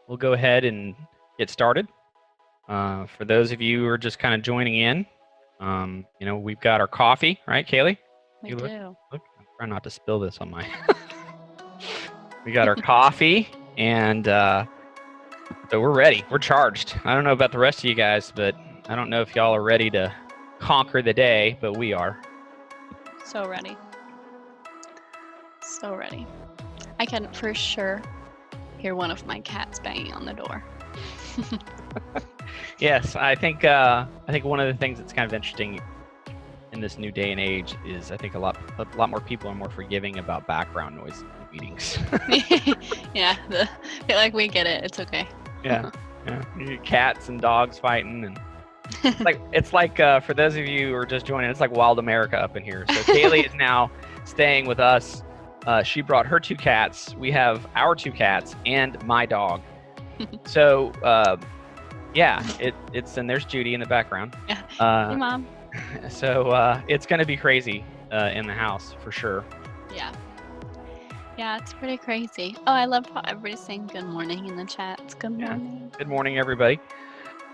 we'll go ahead and get started. For those of you who are just kind of joining in, we've got our coffee, right, Kaylee? We You look, do. I'm trying not to spill this on my. We got our coffee, and so we're ready. We're charged. I don't know about the rest of you guys, but I don't know if y'all are ready to conquer the day, but we are. So ready. So ready. I can for sure hear one of my cats banging on the door. Yes, I think one of the things that's kind of interesting in this new day and age is I think a lot more people are more forgiving about background noise in meetings. Yeah, I feel like we get it. It's okay. Yeah. Cats and dogs fighting, and it's like for those of you who are just joining, it's like wild America up in here. So Kaylee is now staying with us. She brought her 2 cats. We have our 2 cats and my dog. So yeah, it's and there's Judy in the background. Yeah. Hey, Mom. So it's going to be crazy in the house for sure. Yeah. Yeah, it's pretty crazy. Oh, I love how everybody's saying good morning in the chats. Good morning. Good morning, everybody.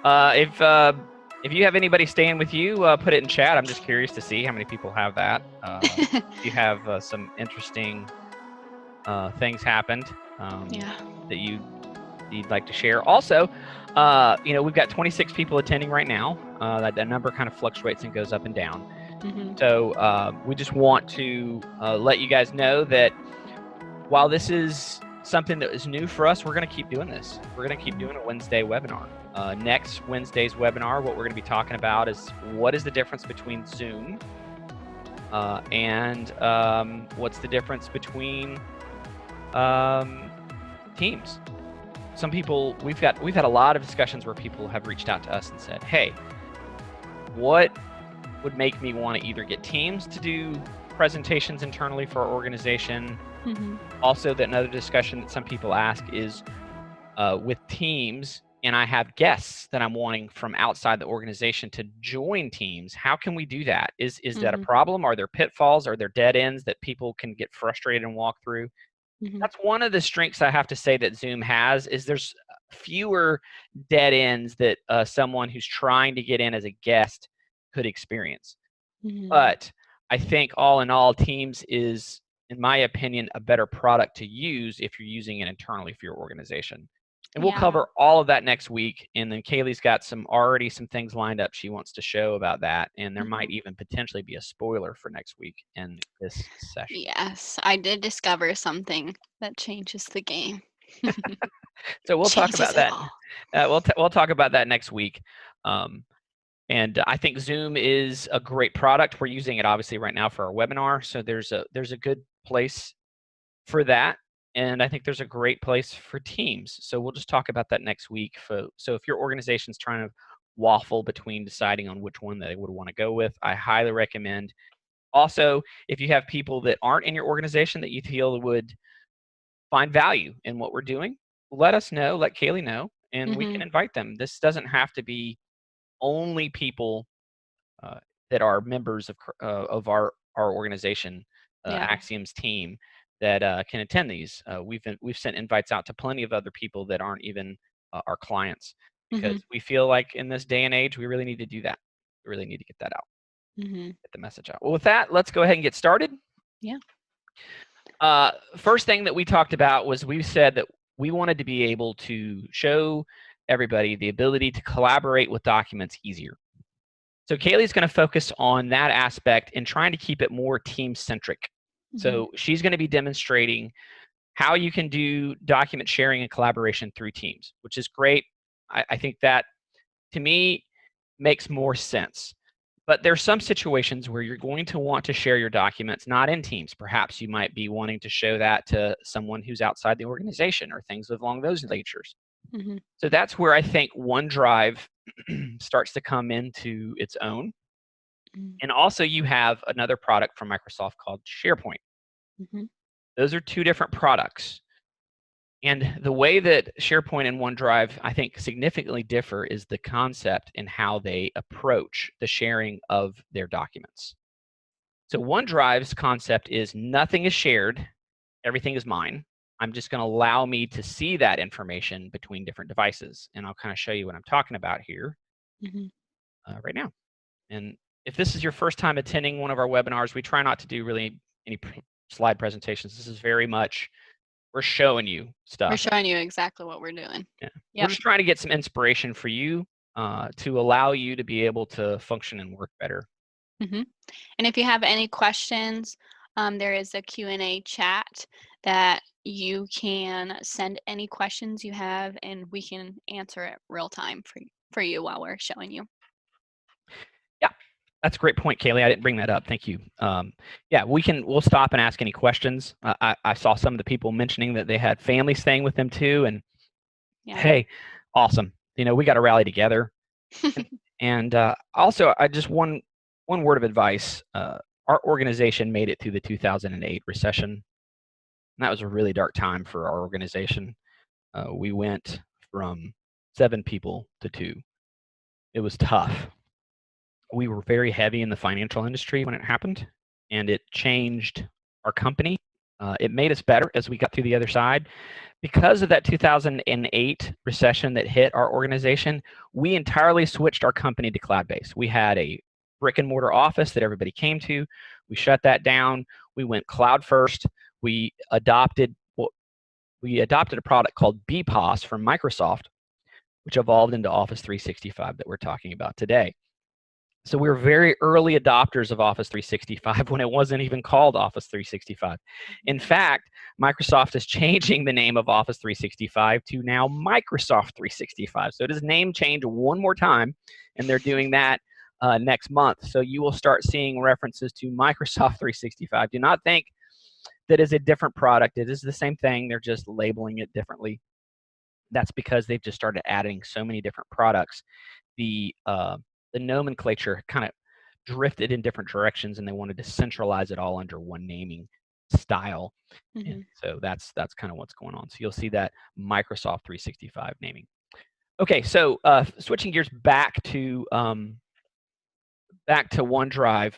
If you have anybody staying with you, put it in chat. I'm just curious to see how many people have that. You have some interesting things happened that you'd like to share. Also, we've got 26 people attending right now. That number kind of fluctuates and goes up and down. So we just want to let you guys know that while this is something that is new for us, we're going to keep doing this. We're going to keep doing a Wednesday webinar. Next Wednesday's webinar, what we're going to be talking about is what is the difference between Zoom and what's the difference between Teams. Some people, we've had a lot of discussions where people have reached out to us and said, hey, what would make me want to either get Teams to do presentations internally for our organization? Also, that another discussion that some people ask is with Teams, and I have guests that I'm wanting from outside the organization to join Teams. How can we do that? Is that a problem? Are there pitfalls? Are there dead ends that people can get frustrated and walk through? That's one of the strengths I have to say that Zoom has, is there's fewer dead ends that someone who's trying to get in as a guest could experience. But I think all in all, Teams is, in my opinion, a better product to use if you're using it internally for your organization. And we'll cover all of that next week. And then Kaylee's got some things lined up she wants to show about that. And there might even potentially be a spoiler for next week in this session. Yes, I did discover something that changes the game. So we'll talk about that. We'll talk about that next week. And I think Zoom is a great product. We're using it obviously right now for our webinar. So there's a good place for that. And I think there's a great place for Teams. So we'll just talk about that next week. So if your organization's trying to waffle between deciding on which one they would want to go with, I highly recommend. Also, if you have people that aren't in your organization that you feel would find value in what we're doing, let us know, let Kaylee know, and we can invite them. This doesn't have to be only people that are members of our organization, Axiom's team, that can attend these. We've sent invites out to plenty of other people that aren't even our clients, because we feel like in this day and age, we really need to do that. We really need to get that out, get the message out. Well, with that, let's go ahead and get started. Yeah. First thing that we talked about was we said that we wanted to be able to show everybody the ability to collaborate with documents easier. So Kaylee's going to focus on that aspect and trying to keep it more team-centric. So she's going to be demonstrating how you can do document sharing and collaboration through Teams, which is great. I think that, to me, makes more sense. But there's some situations where you're going to want to share your documents not in Teams. Perhaps you might be wanting to show that to someone who's outside the organization or things along those natures. So that's where I think OneDrive starts to come into its own. And also you have another product from Microsoft called SharePoint. Those are 2 different products. And the way that SharePoint and OneDrive, I think, significantly differ is the concept in how they approach the sharing of their documents. So OneDrive's concept is nothing is shared, everything is mine. I'm just going to allow me to see that information between different devices. And I'll kind of show you what I'm talking about here right now. And if this is your first time attending one of our webinars, we try not to do really any slide presentations. This is very much, we're showing you stuff. We're showing you exactly what we're doing. Yeah. Yep. We're just trying to get some inspiration for you to allow you to be able to function and work better. And if you have any questions, there is a Q&A chat that you can send any questions you have, and we can answer it real time for you while we're showing you. Yeah, that's a great point, Kaylee. I didn't bring that up. Thank you. Yeah, we'll stop and ask any questions. I saw some of the people mentioning that they had family staying with them too, and hey, awesome. We got to rally together. And also, I just one word of advice. Our organization made it through the 2008 recession. And that was a really dark time for our organization. We went from 7 people to 2. It was tough. We were very heavy in the financial industry when it happened, and it changed our company. It made us better as we got through the other side. Because of that 2008 recession that hit our organization, we entirely switched our company to cloud-based. We had a brick and mortar office that everybody came to. We shut that down. We went cloud first. We adopted a product called BPOS from Microsoft, which evolved into Office 365 that we're talking about today. So we were very early adopters of Office 365 when it wasn't even called Office 365. In fact, Microsoft is changing the name of Office 365 to now Microsoft 365. So it is name change one more time, and they're doing that next month. So you will start seeing references to Microsoft 365. Do not think that is a different product. It is the same thing. They're just labeling it differently. That's because they've just started adding so many different products. The nomenclature kind of drifted in different directions, and they wanted to centralize it all under one naming style. And so that's kind of what's going on. So you'll see that Microsoft 365 naming. Okay, so switching gears back to OneDrive.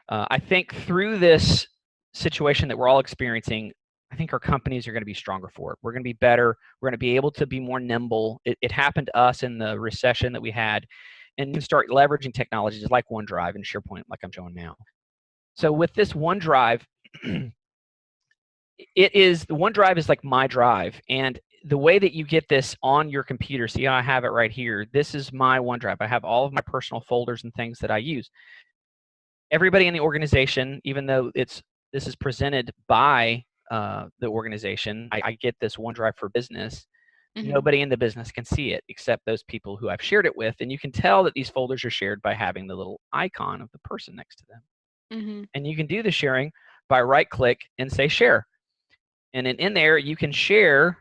I think through this situation that we're all experiencing, I think our companies are going to be stronger for it. We're going to be better. We're going to be able to be more nimble. It happened to us in the recession that we had. And you start leveraging technologies like OneDrive and SharePoint, like I'm showing now. So with this OneDrive, the OneDrive is like my drive, and the way that you get this on your computer, see how I have it right here. This is my OneDrive. I have all of my personal folders and things that I use. Everybody in the organization, even though this is presented by the organization, I get this OneDrive for Business. Nobody in the business can see it except those people who I've shared it with. And you can tell that these folders are shared by having the little icon of the person next to them. And you can do the sharing by right-click and say share. And in there, you can share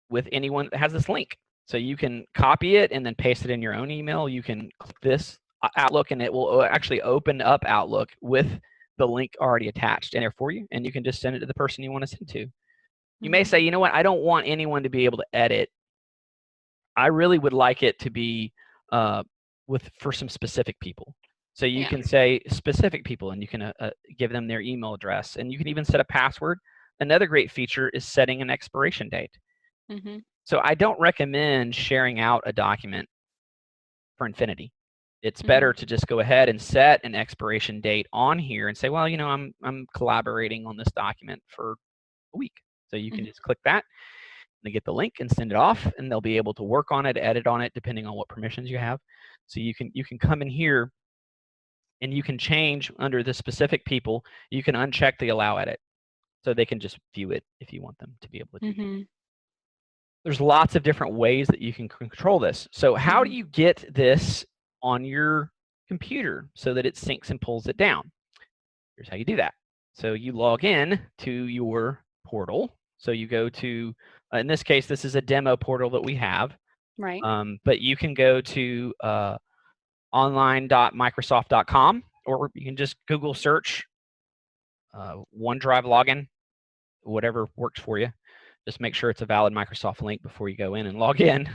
with anyone that has this link. So you can copy it and then paste it in your own email. You can click this Outlook, and it will actually open up Outlook with the link already attached in there for you. And you can just send it to the person you want to send to. You may say, you know what, I don't want anyone to be able to edit. I really would like it to be for some specific people. So you can say specific people, and you can give them their email address, and you can even set a password. Another great feature is setting an expiration date. So I don't recommend sharing out a document for infinity. It's better to just go ahead and set an expiration date on here and say, well, I'm collaborating on this document for a week. So you can just click that, and they get the link and send it off, and they'll be able to work on it, edit on it, depending on what permissions you have. So you can come in here, and you can change under the specific people. You can uncheck the allow edit, so they can just view it if you want them to be able to do that. There's lots of different ways that you can control this. So how do you get this on your computer so that it syncs and pulls it down? Here's how you do that. So you log in to your portal. So you go to, in this case, this is a demo portal that we have. Right. But you can go to online.microsoft.com, or you can just Google search OneDrive login, whatever works for you. Just make sure it's a valid Microsoft link before you go in and log in.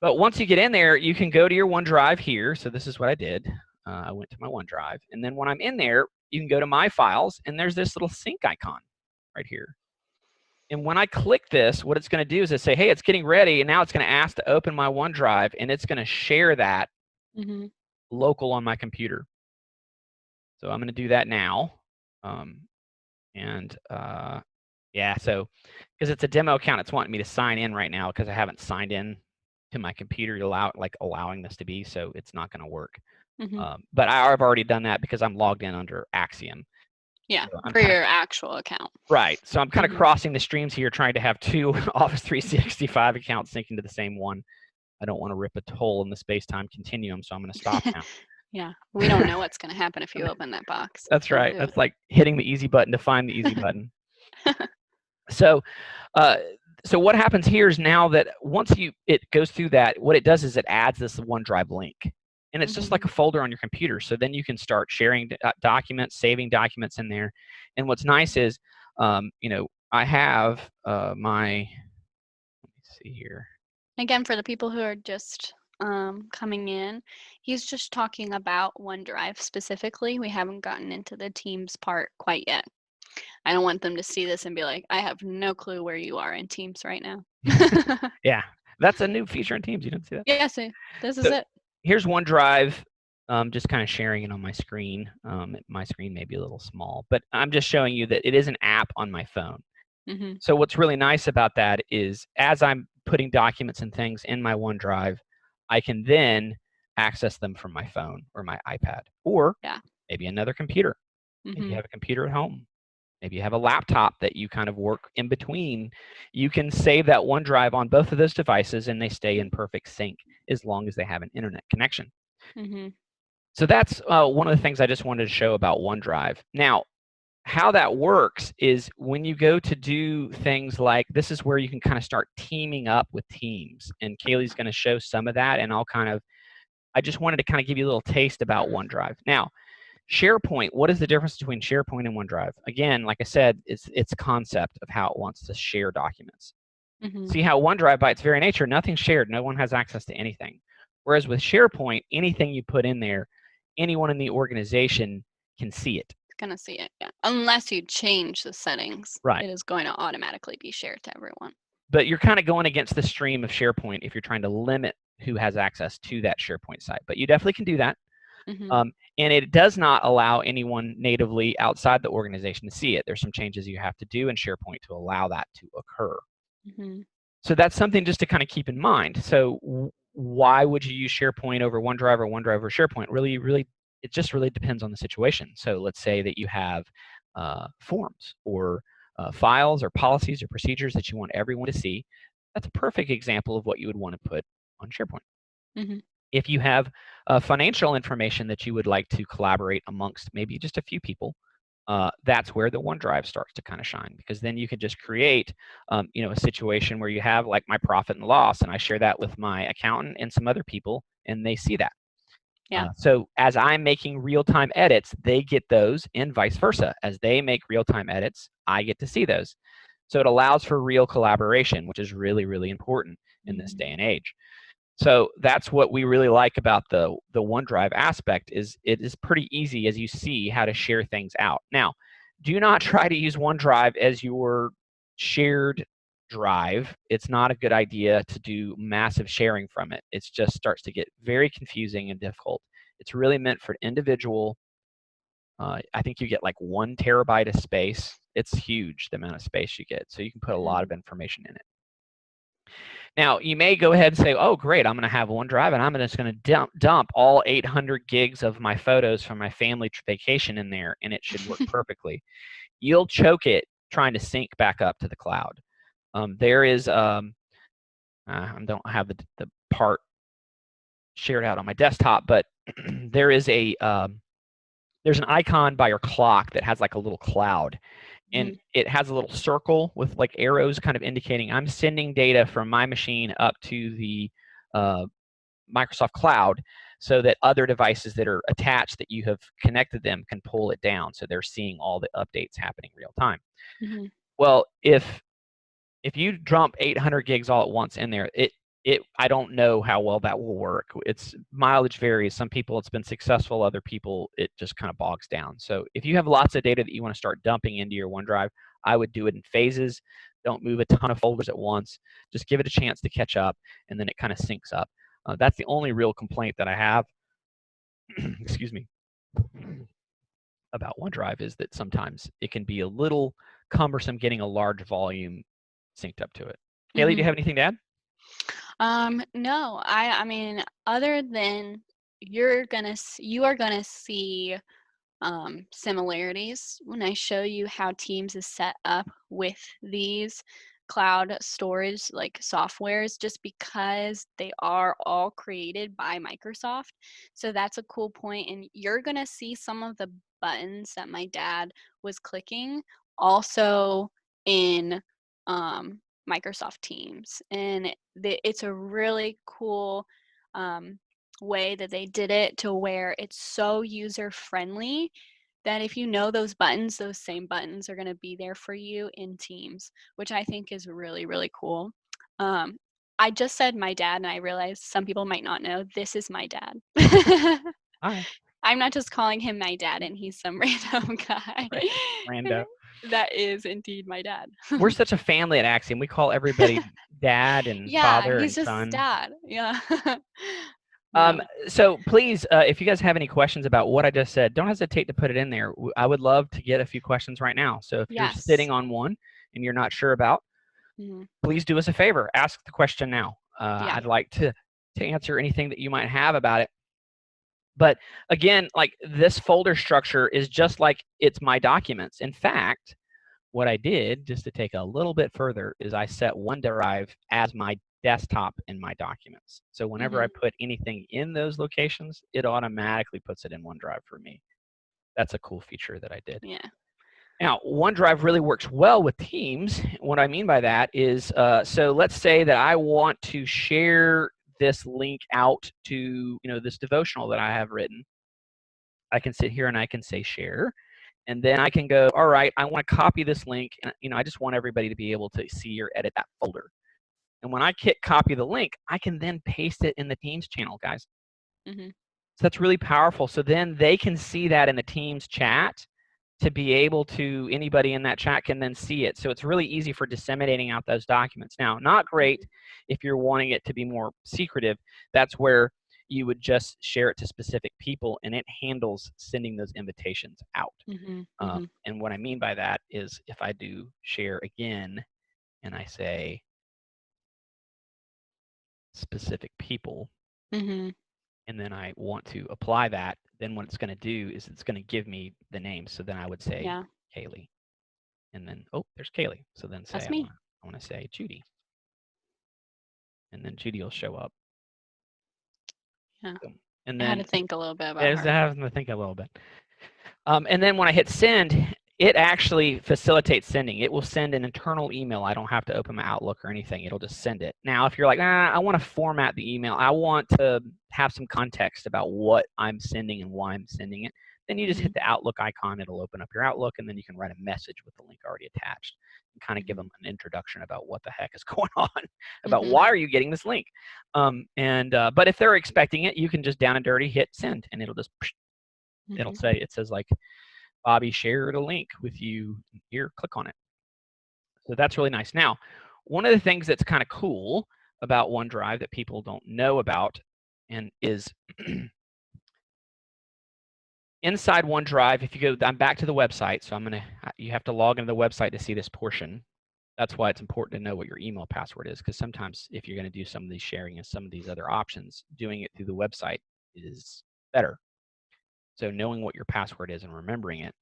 But once you get in there, you can go to your OneDrive here. So this is what I did. I went to my OneDrive. And then when I'm in there, you can go to My Files, and there's this little sync icon right here. And when I click this, what it's going to do is it say, hey, it's getting ready, and now it's going to ask to open my OneDrive, and it's going to share that local on my computer. So I'm going to do that now. Yeah, so because it's a demo account, it's wanting me to sign in right now because I haven't signed in to my computer to allowing this to be, so it's not going to work. But I've already done that because I'm logged in under Axiom. Yeah, so for your actual account. Right. So I'm kind of crossing the streams here, trying to have two Office 365 accounts syncing to the same one. I don't want to rip a hole in the space-time continuum, so I'm going to stop now. Yeah, we don't know what's going to happen if you open that box. That's right. That's like hitting the easy button to find the easy button. So what happens here is now that once it goes through that, what it does is it adds this OneDrive link. And it's just like a folder on your computer. So then you can start sharing documents, saving documents in there. And what's nice is, I have my, let me see here. Again, for the people who are just coming in, he's just talking about OneDrive specifically. We haven't gotten into the Teams part quite yet. I don't want them to see this and be like, I have no clue where you are in Teams right now. Yeah, that's a new feature in Teams. You didn't see that? Yeah, see, this is it. Here's OneDrive, just kind of sharing it on my screen. My screen may be a little small, but I'm just showing you that it is an app on my phone. So what's really nice about that is as I'm putting documents and things in my OneDrive, I can then access them from my phone or my iPad or maybe another computer. Maybe you have a computer at home. Maybe you have a laptop that you kind of work in between. You can save that OneDrive on both of those devices and they stay in perfect sync as long as they have an internet connection. So that's one of the things I just wanted to show about OneDrive. Now, how that works is when you go to do things like, this is where you can kind of start teaming up with teams. And Kaylee's going to show some of that, and I just wanted to kind of give you a little taste about OneDrive. Now, SharePoint, what is the difference between SharePoint and OneDrive? Again, like I said, it's concept of how it wants to share documents. See how OneDrive, by its very nature, nothing's shared. No one has access to anything. Whereas with SharePoint, anything you put in there, anyone in the organization can see it. Going to see it, yeah. Unless you change the settings, right, it is going to automatically be shared to everyone. But you're kind of going against the stream of SharePoint if you're trying to limit who has access to that SharePoint site. But you definitely can do that. And it does not allow anyone natively outside the organization to see it. There's some changes you have to do in SharePoint to allow that to occur. So that's something just to kind of keep in mind. So why would you use SharePoint over OneDrive or OneDrive over SharePoint? Really, it just really depends on the situation. So let's say that you have forms or files or policies or procedures that you want everyone to see. That's a perfect example of what you would want to put on SharePoint. If you have financial information that you would like to collaborate amongst maybe just a few people, that's where the OneDrive starts to kind of shine, because then you can just create a situation where you have like my profit and loss, and I share that with my accountant and some other people, and they see that. So as I'm making real-time edits, they get those, and vice versa. As they make real-time edits, I get to see those. So it allows for real collaboration, which is really, really important in this day and age. So that's what we really like about the OneDrive aspect, is it is pretty easy as you see how to share things out. Now, do not try to use OneDrive as your shared drive. It's not a good idea to do massive sharing from it. It just starts to get very confusing and difficult. It's really meant for individual. I think you get like 1 terabyte of space. It's huge, the amount of space you get. So you can put a lot of information in it. Now, you may go ahead and say, oh, great, I'm going to have OneDrive, and I'm just going to dump all 800 gigs of my photos from my family vacation in there, and it should work perfectly. You'll choke it trying to sync back up to the cloud. There is, I don't have the part shared out on my desktop, but there is there's an icon by your clock that has like a little cloud. And it has a little circle with like arrows kind of indicating I'm sending data from my machine up to the Microsoft Cloud, so that other devices that are attached that you have connected them can pull it down, so they're seeing all the updates happening real time. Well, if you dump 800 gigs all at once in there, I don't know how well that will work. It's mileage varies. Some people it's been successful, other people it just kind of bogs down. So if you have lots of data that you want to start dumping into your OneDrive, I would do it in phases. Don't move a ton of folders at once. Just give it a chance to catch up, and then it kind of syncs up. That's the only real complaint that I have. Excuse me. About OneDrive is that sometimes it can be a little cumbersome getting a large volume synced up to it. Haley, do you have anything to add? No, I mean, other than you are gonna see similarities when I show you how Teams is set up with these cloud storage like softwares, just because they are all created by Microsoft. So that's a cool point, and you're gonna see some of the buttons that my dad was clicking also in Microsoft Teams, and it's a really cool way that they did it to where it's so user friendly that if you know those buttons, those same buttons are going to be there for you in Teams, which I think is really, really cool. I just said my dad, and I realized some people might not know this is my dad. Hi. I'm not just calling him my dad and he's some random guy. Rando. That is indeed my dad. We're such a family at Axiom. We call everybody dad and Yeah, father he's and just son. dad. Yeah. No. So please, if you guys have any questions about what I just said, don't hesitate to put it in there. I would love to get a few questions right now. So if you're Yes. sitting on one and you're not sure about, please do us a favor. Ask the question now. Yeah. I'd like to answer anything that you might have about it. But again, like this folder structure is just like it's my documents. In fact, what I did, just to take a little bit further, is I set OneDrive as my desktop in my documents. So whenever I put anything in those locations, it automatically puts it in OneDrive for me. That's a cool feature that I did. Yeah. Now, OneDrive really works well with Teams. What I mean by that is, so let's say that I want to share this link out to, this devotional that I have written. I can sit here and I can say share. And then I can go, all right, I want to copy this link. And, I just want everybody to be able to see or edit that folder. And when I hit copy the link, I can then paste it in the Teams channel, guys. So that's really powerful. So then they can see that in the Teams chat to be able to, anybody in that chat can then see it. So it's really easy for disseminating out those documents. Now, not great if you're wanting it to be more secretive. That's where you would just share it to specific people, and it handles sending those invitations out. And what I mean by that is if I do share again and I say specific people, and then I want to apply that, then what it's going to do is it's going to give me the name. So then I would say Kaylee. And then, oh, there's Kaylee. So then say, I want to say Judy. And then Judy will show up. Yeah. And I then had to think a little bit about I have to think a little bit. And then when I hit send, it actually facilitates sending. It will send an internal email. I don't have to open my Outlook or anything. It'll just send it. Now, if you're like, I want to format the email, I want to have some context about what I'm sending and why I'm sending it, then you just hit the Outlook icon. It'll open up your Outlook, and then you can write a message with the link already attached and kind of give them an introduction about what the heck is going on, about why are you getting this link. But if they're expecting it, you can just down and dirty hit send, and it'll just, it'll say, it says like, Bobby shared a link with you here, click on it. So that's really nice. Now, one of the things that's kind of cool about OneDrive that people don't know about and is inside OneDrive, if you go, I'm back to the website, so you have to log into the website to see this portion. That's why it's important to know what your email password is, because sometimes if you're going to do some of these sharing and some of these other options, doing it through the website is better. So knowing what your password is and remembering it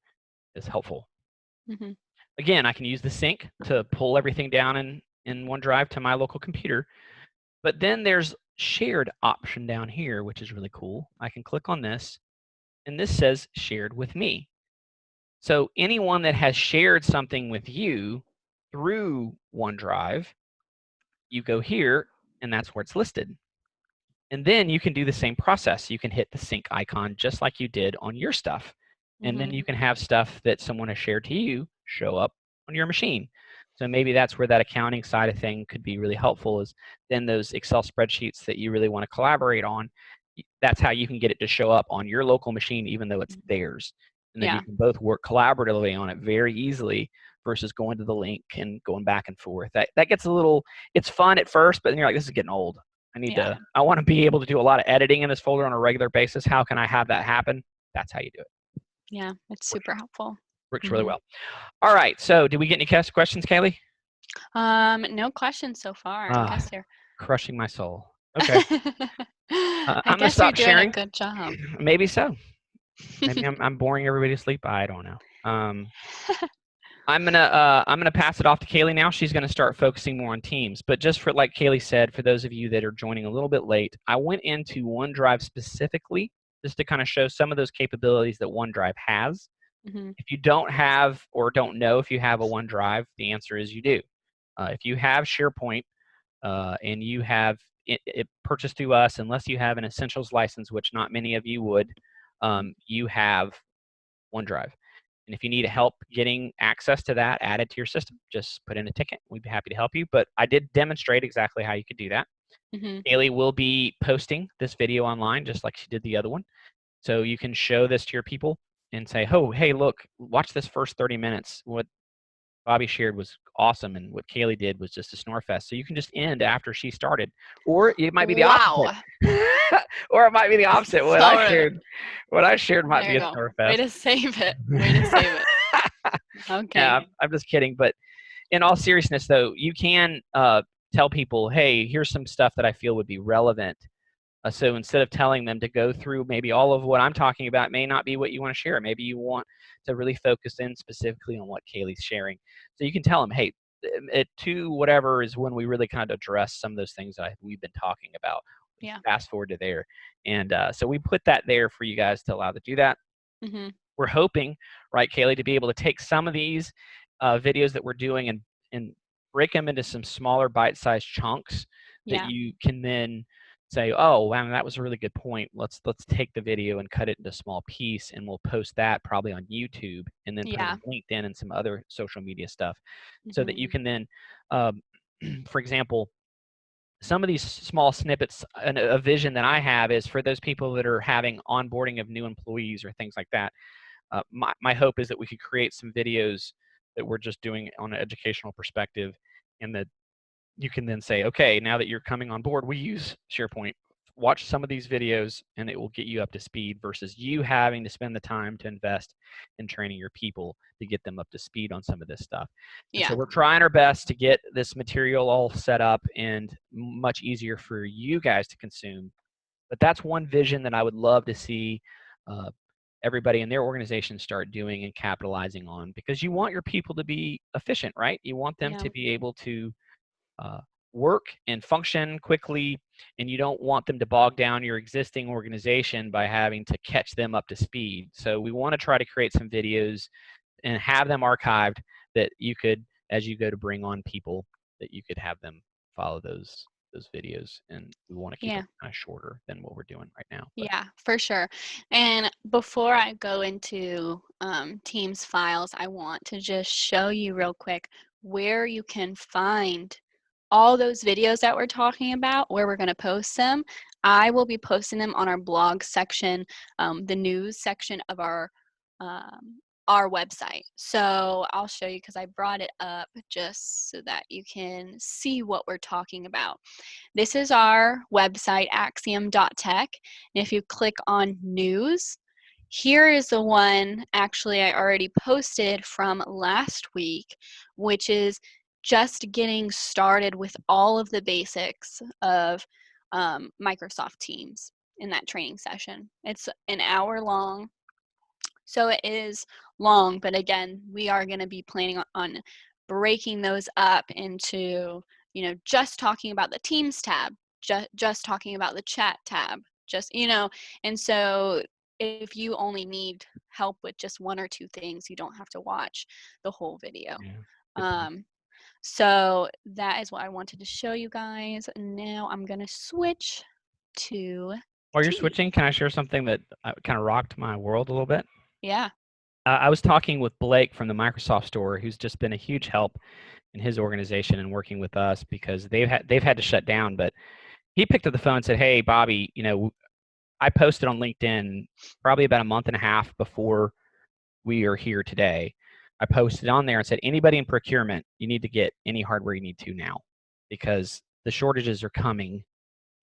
is helpful. Again, I can use the sync to pull everything down in OneDrive to my local computer. But then there's shared option down here, which is really cool. I can click on this, and this says shared with me. So anyone that has shared something with you through OneDrive, you go here, and that's where it's listed. And then you can do the same process. You can hit the sync icon just like you did on your stuff. And then you can have stuff that someone has shared to you show up on your machine. So maybe that's where that accounting side of thing could be really helpful, is then those Excel spreadsheets that you really want to collaborate on, that's how you can get it to show up on your local machine, even though it's theirs. And then you Yeah. can both work collaboratively on it very easily versus going to the link and going back and forth. That gets a little, it's fun at first, but then you're like, this is getting old. Yeah. I want to be able to do a lot of editing in this folder on a regular basis. How can I have that happen? That's how you do it. Yeah. It's Works, super helpful. works really well. All right. So did we get any questions, Kaylee? No questions so far. I guess you're crushing my soul. Okay. I I'm gonna guess you're stop doing sharing. a good job. Maybe so. Maybe I'm boring everybody to sleep. I don't know. I'm gonna pass it off to Kaylee now. She's gonna start focusing more on Teams. But just for, like Kaylee said, for those of you that are joining a little bit late, I went into OneDrive specifically just to kind of show some of those capabilities that OneDrive has. Mhm. If you don't have or don't know if you have a OneDrive, the answer is you do. If you have SharePoint and you have it purchased through us, unless you have an Essentials license, which not many of you would, you have OneDrive. And if you need help getting access to that added to your system, just put in a ticket. We'd be happy to help you. But I did demonstrate exactly how you could do that. Mhm. Kaylee will be posting this video online just like she did the other one. So you can show this to your people and say, oh, hey, look, watch this first 30 minutes. What Bobby shared was awesome, and what Kaylee did was just a snore fest. So you can just end after she started, or it might be the Wow. opposite. Or it might be the opposite. What I shared might There be you a go. snore Way fest. to save it. Way to save it. Okay. Yeah, I'm just kidding. But in all seriousness, though, you can tell people, hey, here's some stuff that I feel would be relevant. So instead of telling them to go through maybe all of what I'm talking about, may not be what you want to share. Maybe you want to really focus in specifically on what Kaylee's sharing. So you can tell them, hey, at 2 whatever is when we really kind of address some of those things that we've been talking about. Yeah. Fast forward to there. And so we put that there for you guys to allow to do that. Mhm. We're hoping, right, Kaylee, to be able to take some of these videos that we're doing and break them into some smaller bite-sized chunks that Yeah. you can then say, oh, wow, that was a really good point. Let's take the video and cut it into a small piece, and we'll post that probably on YouTube and then put it Yeah. on LinkedIn and some other social media stuff, so that Mhm. you can then, for example, some of these small snippets, a vision that I have is for those people that are having onboarding of new employees or things like that. My hope is that we could create some videos that we're just doing on an educational perspective, and that you can then say, okay, now that you're coming on board, we use SharePoint. Watch some of these videos and it will get you up to speed versus you having to spend the time to invest in training your people to get them up to speed on some of this stuff. And so Yeah. we're trying our best to get this material all set up and much easier for you guys to consume. But that's one vision that I would love to see everybody in their organization start doing and capitalizing on, because you want your people to be efficient, right? You want them Yeah. to be able to uh, work and function quickly, and you don't want them to bog down your existing organization by having to catch them up to speed. So we want to try to create some videos and have them archived that you could, as you go to bring on people, that you could have them follow those videos. And we want to keep Yeah. it kind of shorter than what we're doing right now. But Yeah, for sure. And before I go into Teams files, I want to just show you real quick where you can find all those videos that we're talking about, where we're going to post them. I will be posting them on our blog section, the news section of our website. So I'll show you because I brought it up just so that you can see what we're talking about. This is our website, axiom.tech. And if you click on news, here is the one actually I already posted from last week, which is just getting started with all of the basics of Microsoft Teams in that training session. It's an hour long. So it is long, but again, we are going to be planning on breaking those up into, just talking about the Teams tab, just talking about the chat tab, and so if you only need help with just one or two things, you don't have to watch the whole video. yeah, good point. So that is what I wanted to show you guys. Now I'm going to switch to While you're Teams. switching, can I share something that kind of rocked my world a little bit? Yeah. I was talking with Blake from the Microsoft Store, who's just been a huge help. in his organization and working with us because they've had to shut down. But he picked up the phone and said, "Hey, Bobby, I posted on LinkedIn probably about a month and a half before we are here today. I posted on there and said, anybody in procurement, you need to get any hardware you need to now because the shortages are coming.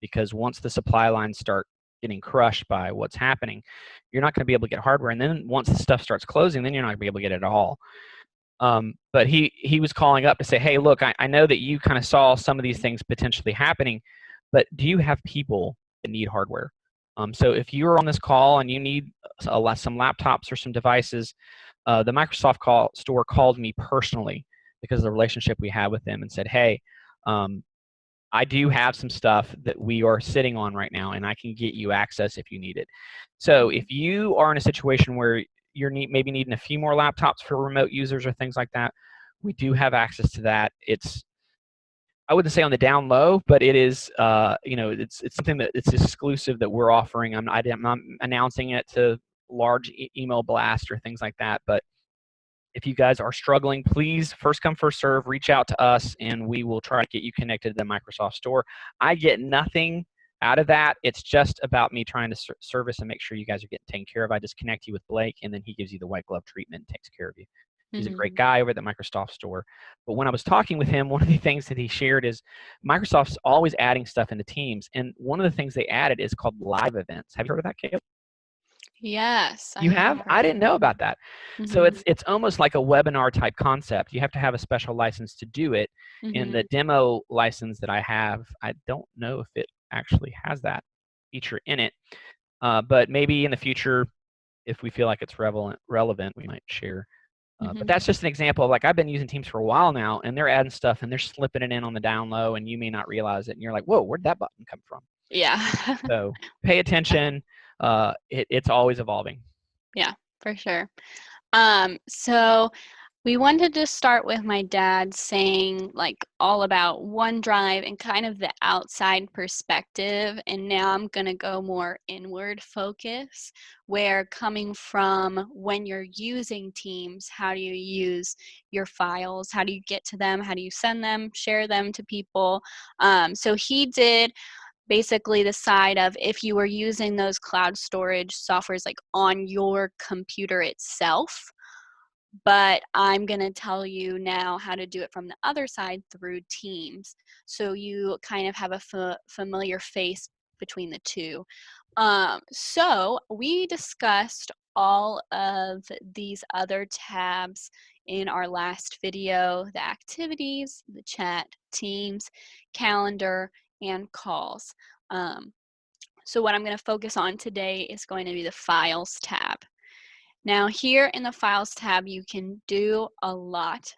Because once the supply lines start getting crushed by what's happening, you're not going to be able to get hardware. And then once the stuff starts closing, then you're not going to be able to get it at all." But he was calling up to say, "Hey, look, I know that you kind of saw some of these things potentially happening, but do you have people that need hardware? So if you're on this call and you need some laptops or some devices, the Microsoft store called me personally because of the relationship we have with them and said, hey, I do have some stuff that we are sitting on right now, and I can get you access if you need it. So if you are in a situation where you're maybe needing a few more laptops for remote users or things like that, we do have access to that. It's, I wouldn't say on the down low, but it is, it's something that it's exclusive that we're offering. I'm not announcing it to large email blast or things like that, but if you guys are struggling, please first come, first serve, reach out to us, and we will try to get you connected to the Microsoft Store. I get nothing out of that. It's just about me trying to service and make sure you guys are getting taken care of. I just connect you with Blake, and then he gives you the white glove treatment and takes care of you. He's a great guy over at the Microsoft Store. But when I was talking with him, one of the things that he shared is Microsoft's always adding stuff into Teams. And one of the things they added is called live events. Have you heard of that, Caleb? Yes, I You have have? I heard. didn't know about that. So Mhm. it's almost like a webinar type concept. You have to have a special license to do it. In the Mhm. demo license that I have, I don't know if it actually has that feature in it. But maybe in the future, if we feel like it's relevant, we might share. But Mhm. that's just an example of, like, I've been using Teams for a while now, and they're adding stuff and they're slipping it in on the down low, and you may not realize it, and you're like, whoa, where'd that button come from? Yeah. So pay attention. It's always evolving. Yeah, for sure. So we wanted to start with my dad saying like all about OneDrive and kind of the outside perspective. And now I'm going to go more inward focus, where coming from when you're using Teams, how do you use your files? How do you get to them? How do you send them, share them to people? So he did basically the side of if you were using those cloud storage softwares like on your computer itself, but I'm going to tell you now how to do it from the other side through Teams. So you kind of have a familiar face between the two. So we discussed all of these other tabs in our last video: the activities, the chat, Teams, calendar, and calls. Um, so what I'm going to focus on today is going to be the files tab. Now here in the Files tab, you can do a lot.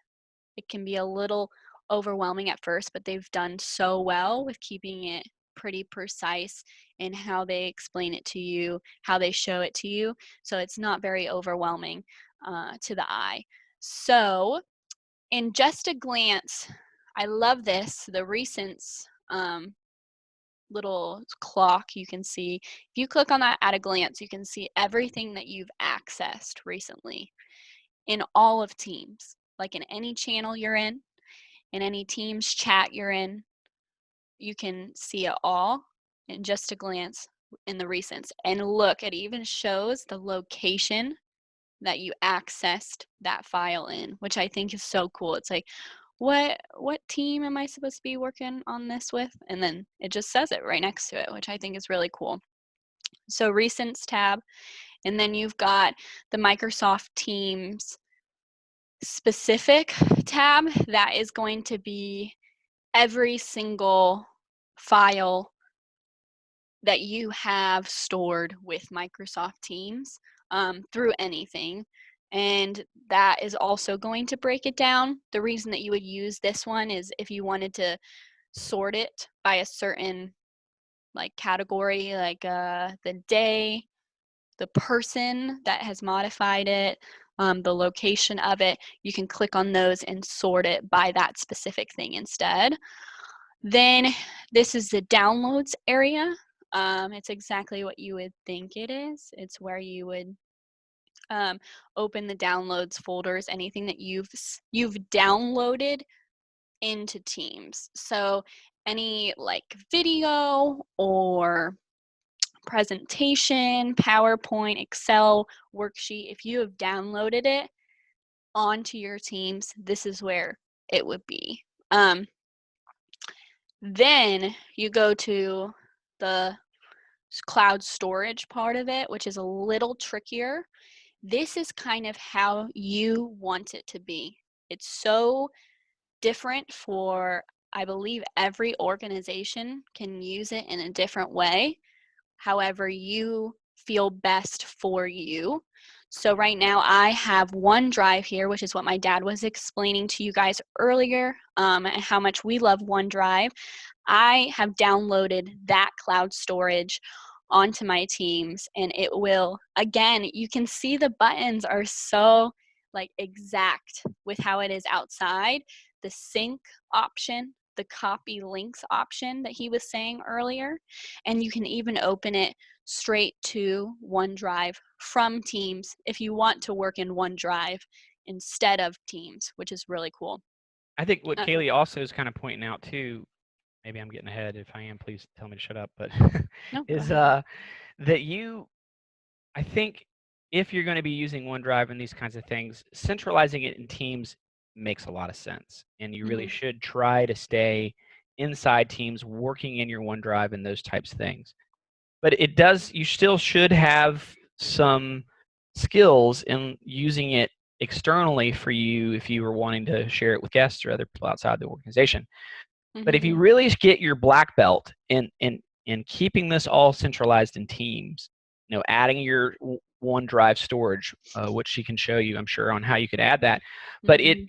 It can be a little overwhelming at first, but they've done so well with keeping it pretty precise in how they explain it to you, how they show it to you. So it's not very overwhelming to the eye. So in just a glance, I love this, the recents little clock you can see. If you click on that at a glance, you can see everything that you've accessed recently in all of Teams, like in any channel you're in any Teams chat you're in, you can see it all in just a glance in the recents. And look, it even shows the location that you accessed that file in, which I think is so cool. It's like, what team am I supposed to be working on this with? And then it just says it right next to it, which I think is really cool. So recents tab, and then you've got the Microsoft Teams specific tab that is going to be every single file that you have stored with Microsoft Teams through anything. And that is also going to break it down. The reason that you would use this one is if you wanted to sort it by a certain like category, like the day, the person that has modified it, the location of it, you can click on those and sort it by that specific thing instead. Then this is the downloads area. It's exactly what you would think it is. It's where you would open the downloads folders, anything that you've downloaded into Teams. So any like video or presentation, PowerPoint, Excel worksheet, if you have downloaded it onto your Teams, this is where it would be. Then you go to the cloud storage part of it, which is a little trickier. This is kind of how you want it to be. It's so different for, I believe every organization can use it in a different way, however you feel best for you. So right now I have OneDrive here, which is what my dad was explaining to you guys earlier, and how much we love OneDrive. I have downloaded that cloud storage onto my Teams, and it will, again, you can see the buttons are so like exact with how it is outside. The sync option, the copy links option that he was saying earlier, and you can even open it straight to OneDrive from Teams if you want to work in OneDrive instead of Teams, which is really cool. I think what Uh, Kaylee also is kind of pointing out too, maybe I'm getting ahead. If I am, please tell me to shut up. But no, go is ahead. that I think if you're going to be using OneDrive and these kinds of things, centralizing it in Teams makes a lot of sense. And you really Mm-hmm. should try to stay inside Teams, working in your OneDrive and those types of things. But you still should have some skills in using it externally for you if you were wanting to share it with guests or other people outside the organization. But if Mm-hmm. you really get your black belt in keeping this all centralized in Teams, adding your OneDrive storage, which she can show you, I'm sure, on how you could add that. But Mm-hmm.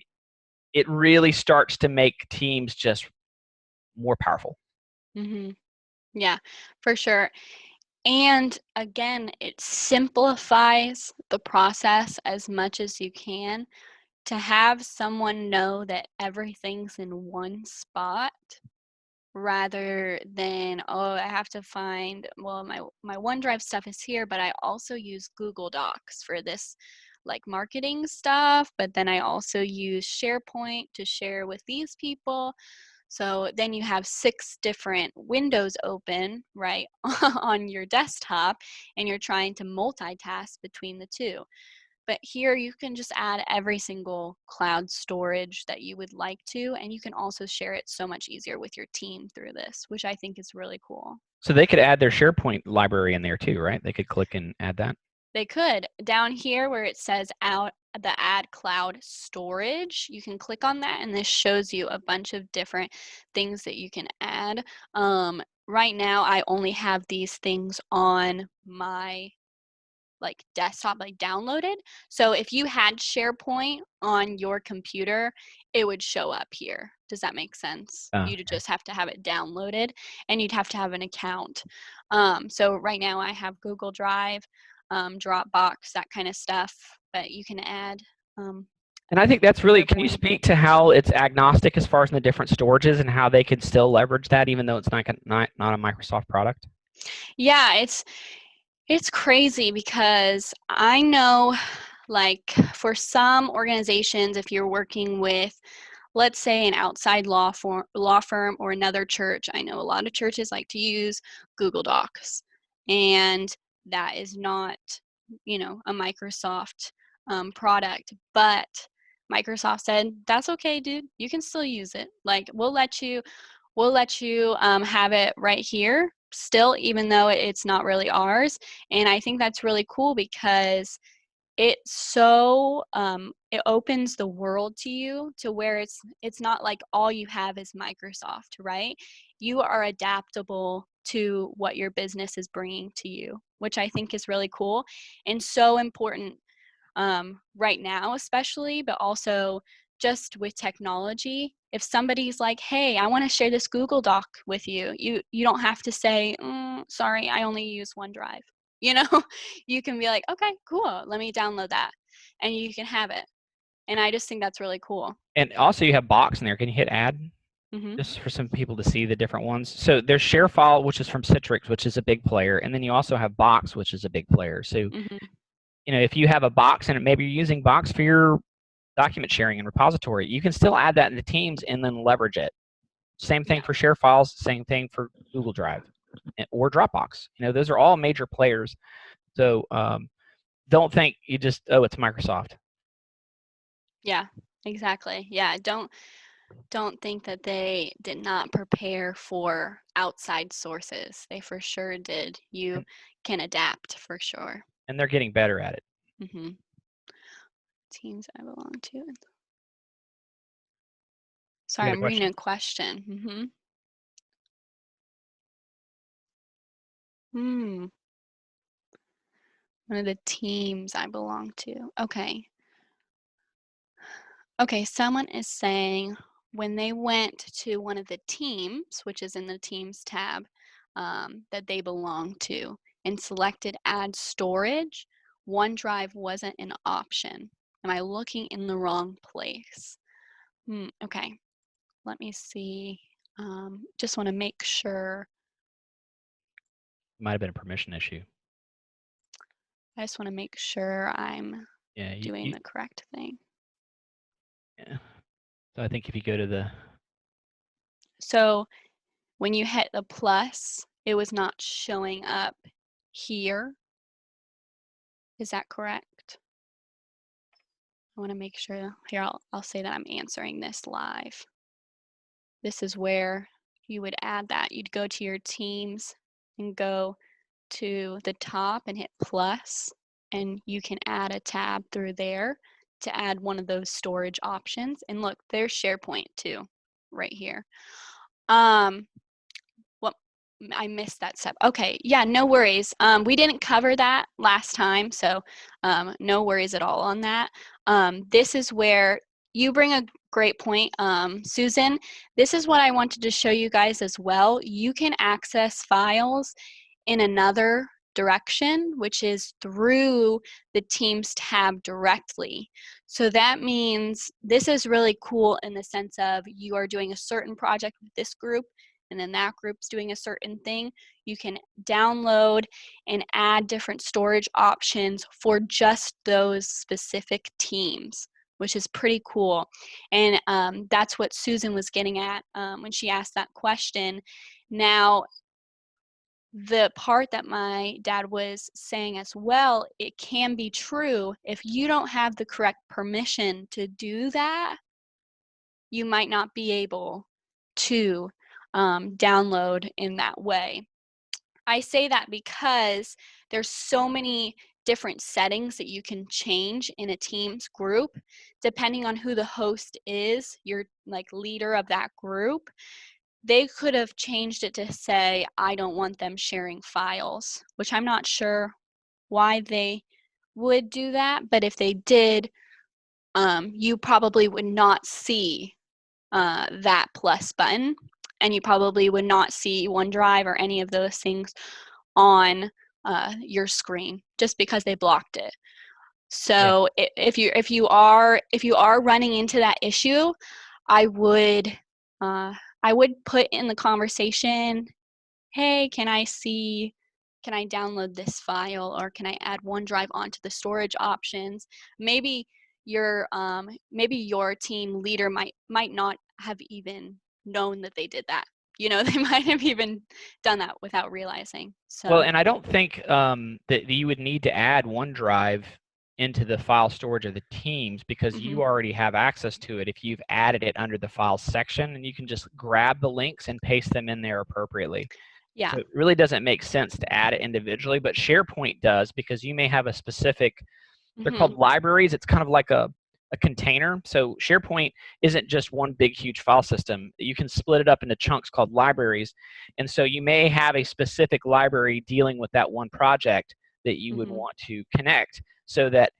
it really starts to make Teams just more powerful. Mm-hmm. Yeah, for sure. And again, it simplifies the process as much as you can to have someone know that everything's in one spot rather than, oh, I have to find, well, my OneDrive stuff is here, but I also use Google Docs for this like marketing stuff, but then I also use SharePoint to share with these people. So then you have 6 different windows open, right, on your desktop, and you're trying to multitask between the two. But here you can just add every single cloud storage that you would like to, and you can also share it so much easier with your team through this, which I think is really cool. So they could add their SharePoint library in there too, right? They could click and add that. They could. Down here where it says out the add cloud storage, you can click on that and this shows you a bunch of different things that you can add. Right now I only have these things on my like desktop, like downloaded. So if you had SharePoint on your computer, it would show up here. Does that make sense? You'd Okay. just have to have it downloaded and you'd have to have an account. So right now I have Google Drive, Dropbox, that kind of stuff, but you can add And I think that's really, whatever can you one you want. speak to how it's agnostic as far as the different storages and how they could still leverage that even though it's not a Microsoft product? Yeah, it's crazy because I know like for some organizations, if you're working with, let's say, an outside law firm or another church, I know a lot of churches like to use Google Docs, and that is not, a Microsoft product, but Microsoft said that's okay, dude. You can still use it. Like we'll let you have it right here still, even though it's not really ours. And I think that's really cool because it opens the world to you to where it's not like all you have is Microsoft, right? You are adaptable to what your business is bringing to you, which I think is really cool and so important right now, especially, but also just with technology. If somebody's like, "Hey, I want to share this Google Doc with you," you don't have to say, "Sorry, I only use OneDrive." You know, you can be like, "Okay, cool. Let me download that," and you can have it. And I just think that's really cool. And also you have Box in there. Can you hit add Mhm. just for some people to see the different ones? So there's ShareFile, which is from Citrix, which is a big player. And then you also have Box, which is a big player. So, Mhm. if you have a Box and maybe you're using Box for your document sharing and repository, you can still add that into Teams and then leverage it. Same thing Yeah. for share files, same thing for Google Drive or Dropbox. Those are all major players. So don't think you just, oh, it's Microsoft. Yeah, exactly. Yeah, don't think that they did not prepare for outside sources. They for sure did. You can adapt for sure. And they're getting better at it. Mm-hmm. Teams I belong to. Sorry, I'm reading a question. Mm-hmm. One of the teams I belong to. Okay. Okay, someone is saying when they went to one of the teams, which is in the Teams tab, that they belong to, and selected Add Storage, OneDrive wasn't an option. Am I looking in the wrong place? Okay, let me see. Just want to make sure. It might have been a permission issue. I just want to make sure I'm doing the correct thing. Yeah. So I think if you go to the... So when you hit the plus, it was not showing up here. Is that correct? I want to make sure. Here, I'll say that I'm answering this live. This is where you would add that. You'd go to your Teams and go to the top and hit plus, and you can add a tab through there to add one of those storage options. And look, there's SharePoint too, right here. Well, I missed that step. Okay, yeah, no worries. We didn't cover that last time, so no worries at all on that. This is where you bring a great point, Susan. This is what I wanted to show you guys as well. You can access files in another direction, which is through the Teams tab directly. So that means this is really cool in the sense of you are doing a certain project with this group, and then that group's doing a certain thing. You can download and add different storage options for just those specific teams, which is pretty cool. And that's what Susan was getting at when she asked that question. Now, the part that my dad was saying as well, it can be true if you don't have the correct permission to do that, you might not be able to download in that way. I say that because there's so many different settings that you can change in a Teams group depending on who the host is, your leader of that group. They could have changed it to say, I don't want them sharing files, which I'm not sure why they would do that, but if they did, you probably would not see that plus button, and you probably would not see OneDrive or any of those things on your screen just because they blocked it. So yeah. if you are running into that issue, I would put in the conversation, hey, can I download this file, or can I add OneDrive onto the storage options? Maybe your team leader might not have even known that they did that. They might have even done that without realizing. So well, and I don't think that you would need to add OneDrive into the file storage of the teams because you already have access to it if you've added it under the files section, and you can just grab the links and paste them in there appropriately. Yeah. So it really doesn't make sense to add it individually, but SharePoint does because you may have a specific, they're called libraries. It's kind of like a container. So SharePoint isn't just one big, huge file system. You can split it up into chunks called libraries. And so you may have a specific library dealing with that one project that you would want to connect so that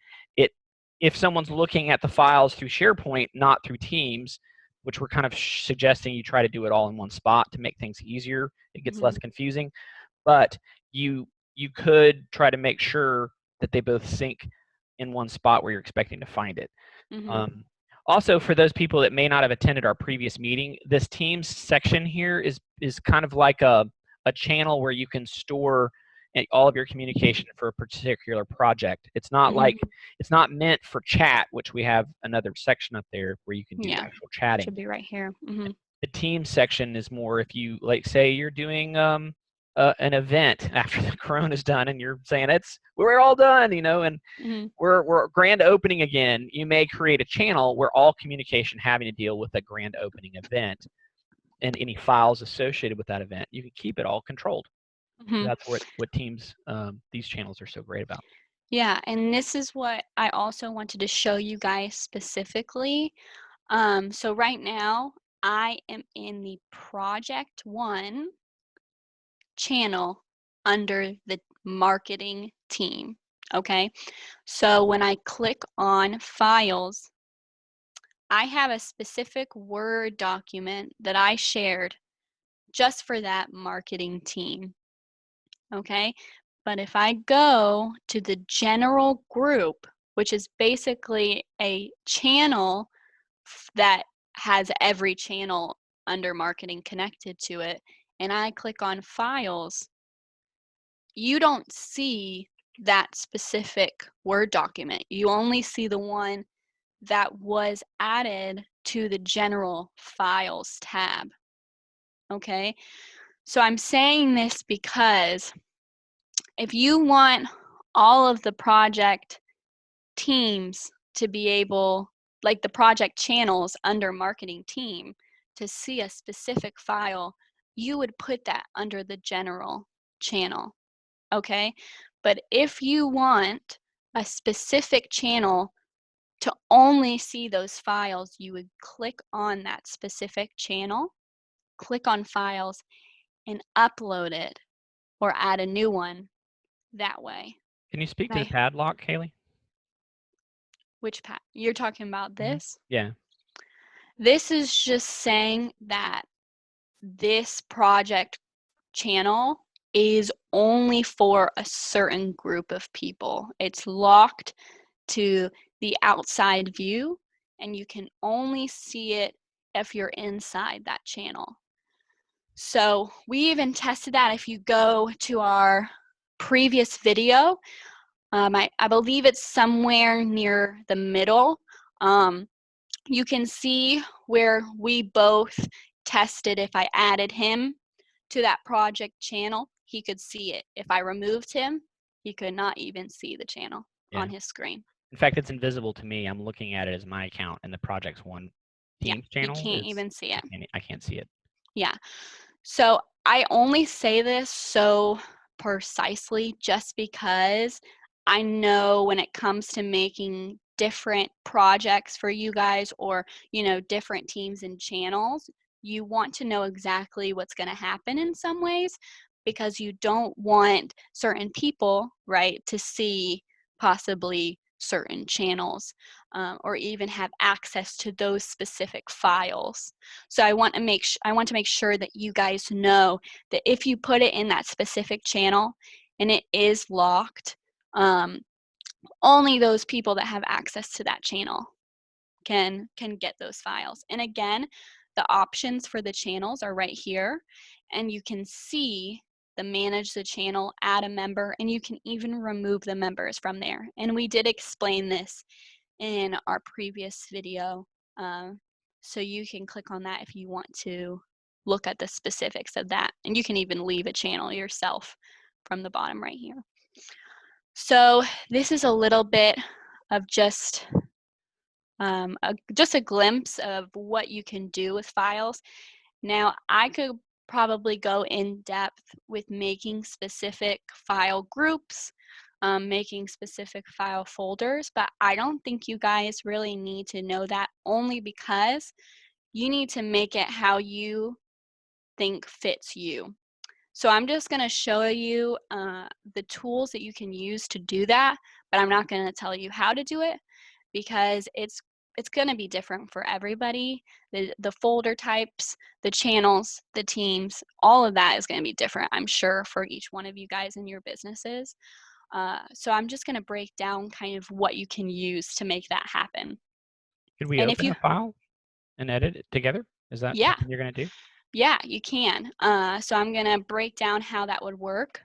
if someone's looking at the files through SharePoint, not through Teams, which we're kind of suggesting you try to do it all in one spot to make things easier, it gets less confusing. But you could try to make sure that they both sync in one spot where you're expecting to find it. Also, for those people that may not have attended our previous meeting, this Teams section here is kind of like a channel where you can store all of your communication for a particular project. It's not like it's not meant for chat, which we have another section up there where you can do actual chatting. Should be right here. The team section is more if you like say you're doing an event after the corona is done and you're saying we're all done, and we're grand opening again. You may create a channel where all communication having to deal with a grand opening event and any files associated with that event, you can keep it all controlled. So that's what teams, these channels are so great about. Yeah, and this is what I also wanted to show you guys specifically. So right now, I am in the Project 1 channel under the marketing team, okay? So when I click on Files, I have a specific Word document that I shared just for that marketing team, okay? But if I go to the general group, which is basically a channel that has every channel under marketing connected to it, and I click on files, you don't see that specific Word document. You only see the one that was added to the general files tab. Okay, so I'm saying this because if you want all of the project teams to be able, like the project channels under marketing team, to see a specific file, you would put that under the general channel, okay? But if you want a specific channel to only see those files, you would click on that specific channel, click on files, and upload it or add a new one that way. Can you speak to the padlock, Kaylee? Which you're talking about this? Yeah. This is just saying that this project channel is only for a certain group of people. It's locked to the outside view, and you can only see it if you're inside that channel. So we even tested that. If you go to our previous video, I believe it's somewhere near the middle. You can see where we both tested if I added him to that project channel, he could see it. If I removed him, he could not even see the channel on his screen. In fact, it's invisible to me. I'm looking at it as my account, and the Projects One Teams channel. You can't even see it. I can't see it. Yeah. So I only say this so precisely just because I know when it comes to making different projects for you guys, or different teams and channels, you want to know exactly what's going to happen in some ways, because you don't want certain people, right, to see possibly certain channels, or even have access to those specific files. So I want to make sure that you guys know that if you put it in that specific channel and it is locked, only those people that have access to that channel can get those files. And again, the options for the channels are right here, and you can see the manage the channel, add a member, and you can even remove the members from there. And we did explain this in our previous video, so you can click on that if you want to look at the specifics of that, and you can even leave a channel yourself from the bottom right here. So this is a little bit of just a glimpse of what you can do with files. Now, I could probably go in depth with making specific file groups, making specific file folders, but I don't think you guys really need to know that, only because you need to make it how you think fits you. So I'm just going to show you the tools that you can use to do that, but I'm not going to tell you how to do it, because it's going to be different for everybody. The folder types, the channels, the teams, all of that is going to be different, I'm sure, for each one of you guys in your businesses. So I'm just going to break down kind of what you can use to make that happen. Could we open a file and edit it together? Is that something you're going to do? Yeah, you can. So I'm going to break down how that would work.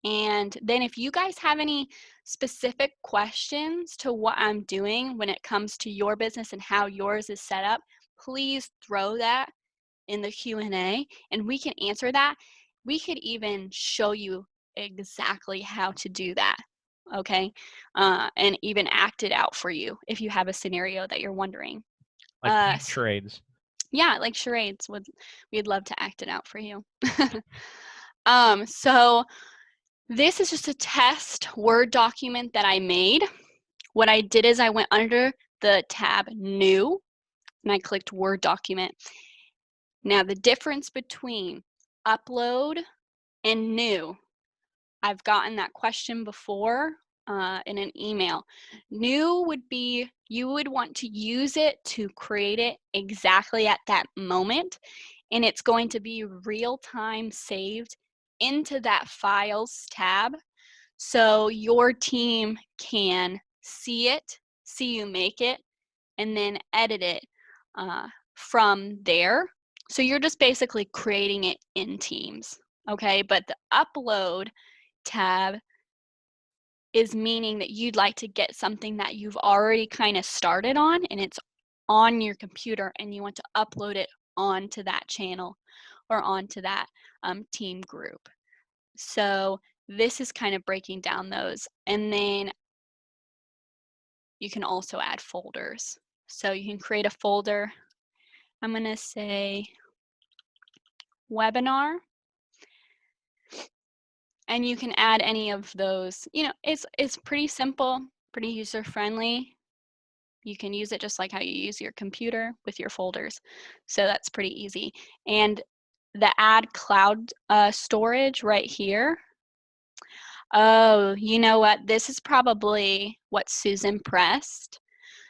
And then if you guys have any specific questions to what I'm doing when it comes to your business and how yours is set up, please throw that in the Q&A and we can answer that. We could even show you exactly how to do that, okay? And even act it out for you if you have a scenario that you're wondering. Like charades. Yeah, like charades. We'd love to act it out for you. So this is just a test Word document that I made. What I did is I went under the tab New and I clicked Word document. Now the difference between upload and new, I've gotten that question before in an email. New would be you would want to use it to create it exactly at that moment, and it's going to be real time saved into that Files tab. So your team can see it, see you make it, and then edit it from there. So you're just basically creating it in Teams, okay? But the upload tab is meaning that you'd like to get something that you've already kind of started on and it's on your computer and you want to upload it onto that channel or onto that team group. So this is kind of breaking down those. And then you can also add folders. So you can create a folder. I'm going to say webinar. And you can add any of those. You know, it's pretty simple, pretty user friendly. You can use it just like how you use your computer with your folders. So that's pretty easy. And the add cloud storage right here. Oh, you know what? This is probably what Susan pressed.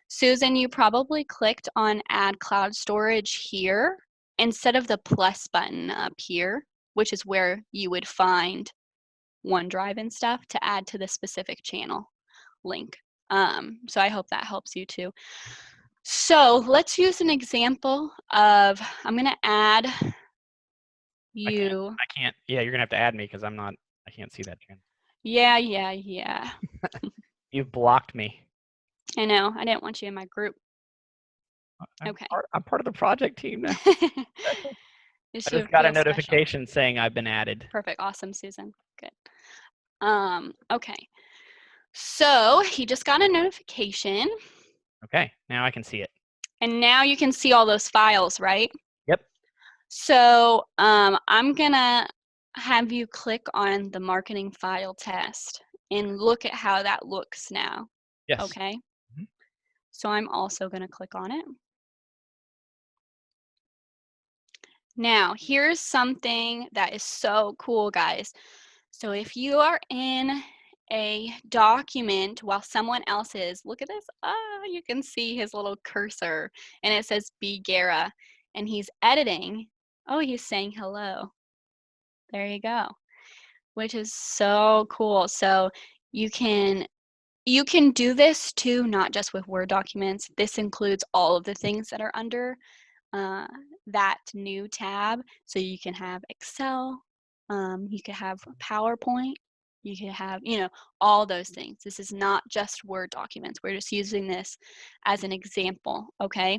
Susan, you probably clicked on add cloud storage here instead of the plus button up here, which is where you would find OneDrive and stuff to add to the specific channel link. So I hope that helps you too. So let's use an example of, I'm gonna add you. I can't. Yeah, you're gonna have to add me because I'm not. I can't see that. Yeah. You've blocked me. I know. I didn't want you in my group. Okay. I'm part of the project team now. You I should just got a feel special. notification saying I've been added. Perfect. Awesome, Susan. Good. Okay. So he just got a notification. Okay, now I can see it. And now you can see all those files, right? Yep. So I'm gonna have you click on the marketing file test and look at how that looks now. Yes. Okay. Mm-hmm. So I'm also gonna click on it. Now, here's something that is so cool, guys. So if you are in a document while someone else is, look at this. You can see his little cursor and it says B. Guerra and he's editing. Oh, he's saying hello. There you go, which is so cool. So you can do this too, not just with Word documents. This includes all of the things that are under that new tab. So you can have Excel, you could have PowerPoint, you could have, you know, all those things. This is not just Word documents. We're just using this as an example, okay?